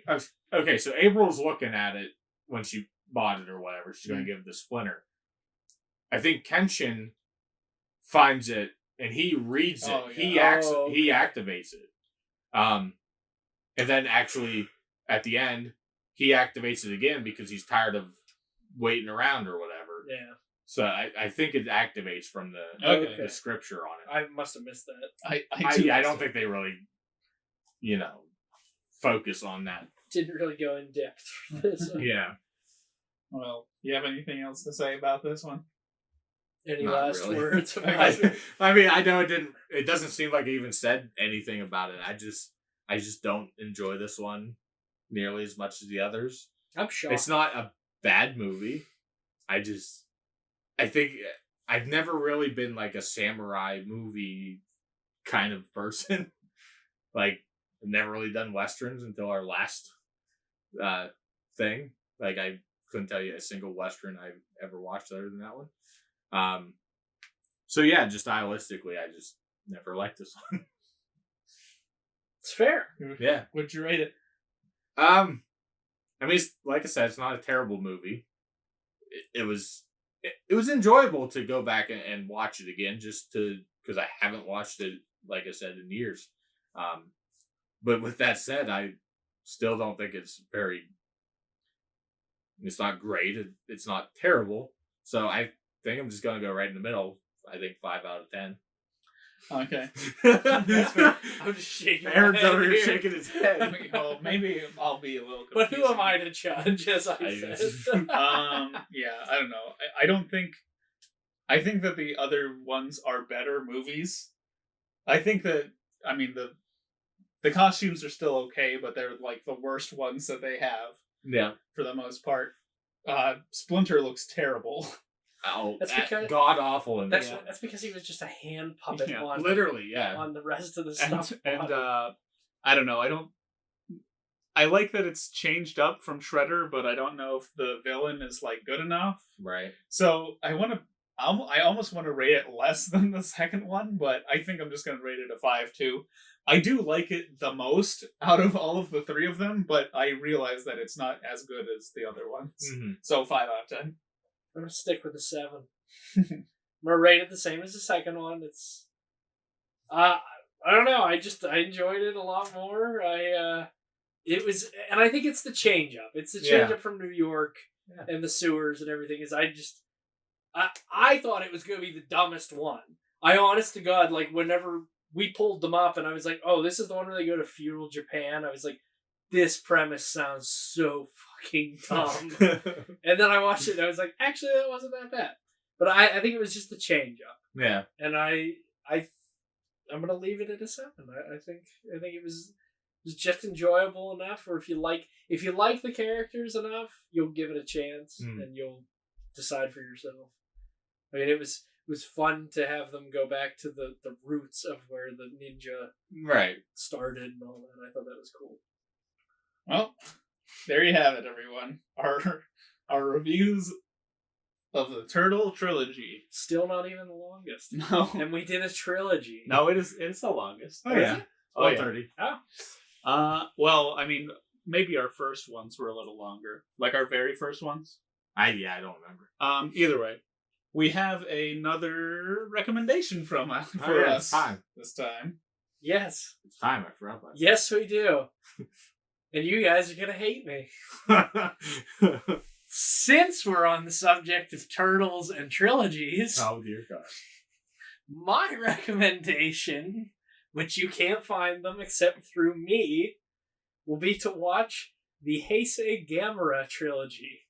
okay. So April's looking at it when she bought it or whatever. She's going to give it the Splinter. I think Kenshin finds it and he reads it.
Oh,
yeah.
He activates it. And then actually at the end he activates it again because he's tired of waiting around or whatever.
Yeah,
So I think it activates from
Okay.
the scripture on it.
I must have missed that.
I don't think they really, focus on that.
Didn't really go in depth for this.
Yeah.
Well, you have anything else to say about this one?
Any
Not
last
really.
words about it?
I mean, I know it doesn't seem like it even said anything about it. I just don't enjoy this one nearly as much as the others.
I'm shocked.
It's not a bad movie. I think I've never really been like a samurai movie kind of person. Like, I've never really done Westerns until our last thing. Like, I couldn't tell you a single Western I've ever watched other than that one. So yeah, just stylistically, I just never liked this one.
It's fair.
Yeah.
Would you rate it?
I mean, like I said, it's not a terrible movie. It was enjoyable to go back and watch it again, just because I haven't watched it, like I said, in years. But with that said, I still don't think it's not great. It's not terrible. So I think I'm just going to go right in the middle. I think 5 out of 10.
Okay.
I'm just shaking my
Aaron's
head
over here
here.
shaking his head.
Well, maybe I'll be a little confused.
But who am I to judge, as I
I
said?
just-
Yeah, I don't know. I think that the other ones are better movies. I think that I mean, the costumes are still okay, but they're like the worst ones that they have
Yeah.
for the most part. Splinter looks terrible.
Oh,
That's because
god awful in
that's
this.
that's because he was just a hand puppet
Yeah,
on
Literally, yeah.
on the rest of the stuff.
And I don't know. I like that it's changed up from Shredder, but I don't know if the villain is like good enough.
Right.
So I almost want to rate it less than the second one, but I think I'm just going to rate it a 5 too. I do like it the most out of all of the three of them, but I realize that it's not as good as the other ones.
Mm-hmm.
So 5 out of 10.
I'm gonna stick with the 7. I'm gonna rate it the same as the second one. It's I don't know. I enjoyed it a lot more. It was, and I think it's the change up. It's the change up from New York and the sewers and everything. I thought it was gonna be the dumbest one. I honest to God, like whenever we pulled them up and I was like, oh, this is the one where they go to feudal Japan. I was like, this premise sounds so fucking dumb. And then I watched it and I was like, actually, that wasn't that bad. But I think it was just the change up.
Yeah.
And I'm gonna leave it at a 7. I think it was just enjoyable enough. Or if you like the characters enough, you'll give it a chance and you'll decide for yourself. I mean, it was fun to have them go back to the roots of where the ninja started and all that. I thought that was cool.
Well, there you have it, everyone. Our reviews of the Turtle Trilogy.
Still not even the longest.
No.
And we did a trilogy.
No, it's the longest.
Oh, yeah.
Oh, yeah.
30.
Oh.
Well, I mean, maybe our first ones were a little longer. Like our very first ones.
I don't remember.
Either way. We have another recommendation from us this time.
Yes.
It's time. I forgot about it.
Yes, we do. And you guys are going to hate me. Since we're on the subject of turtles and trilogies,
Oh, dear God.
my recommendation, which you can't find them except through me, will be to watch the Heisei Gamera trilogy.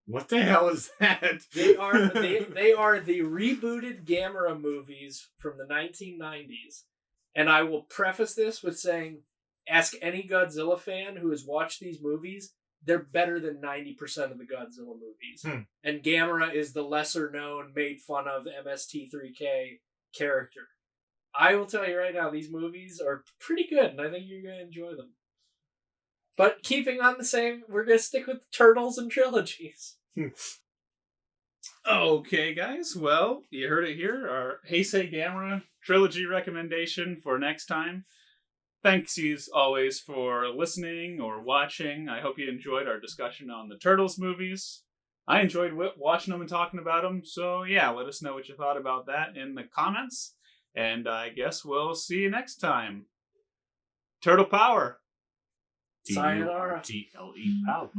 What the hell is that?
They are the rebooted Gamera movies from the 1990s. And I will preface this with saying, ask any Godzilla fan who has watched these movies, they're better than 90% of the Godzilla movies. And Gamera is the lesser known, made fun of MST3K character. I will tell you right now, these movies are pretty good, and I think you're going to enjoy them. But keeping on the same, we're going to stick with turtles and trilogies.
Okay, guys. Well, you heard it here. Our Heisei Gamera trilogy recommendation for next time. Thanks, as always, for listening or watching. I hope you enjoyed our discussion on the Turtles movies. I enjoyed watching them and talking about them. So, yeah, let us know what you thought about that in the comments. And I guess we'll see you next time. Turtle Power!
Sayonara.
TLE Power.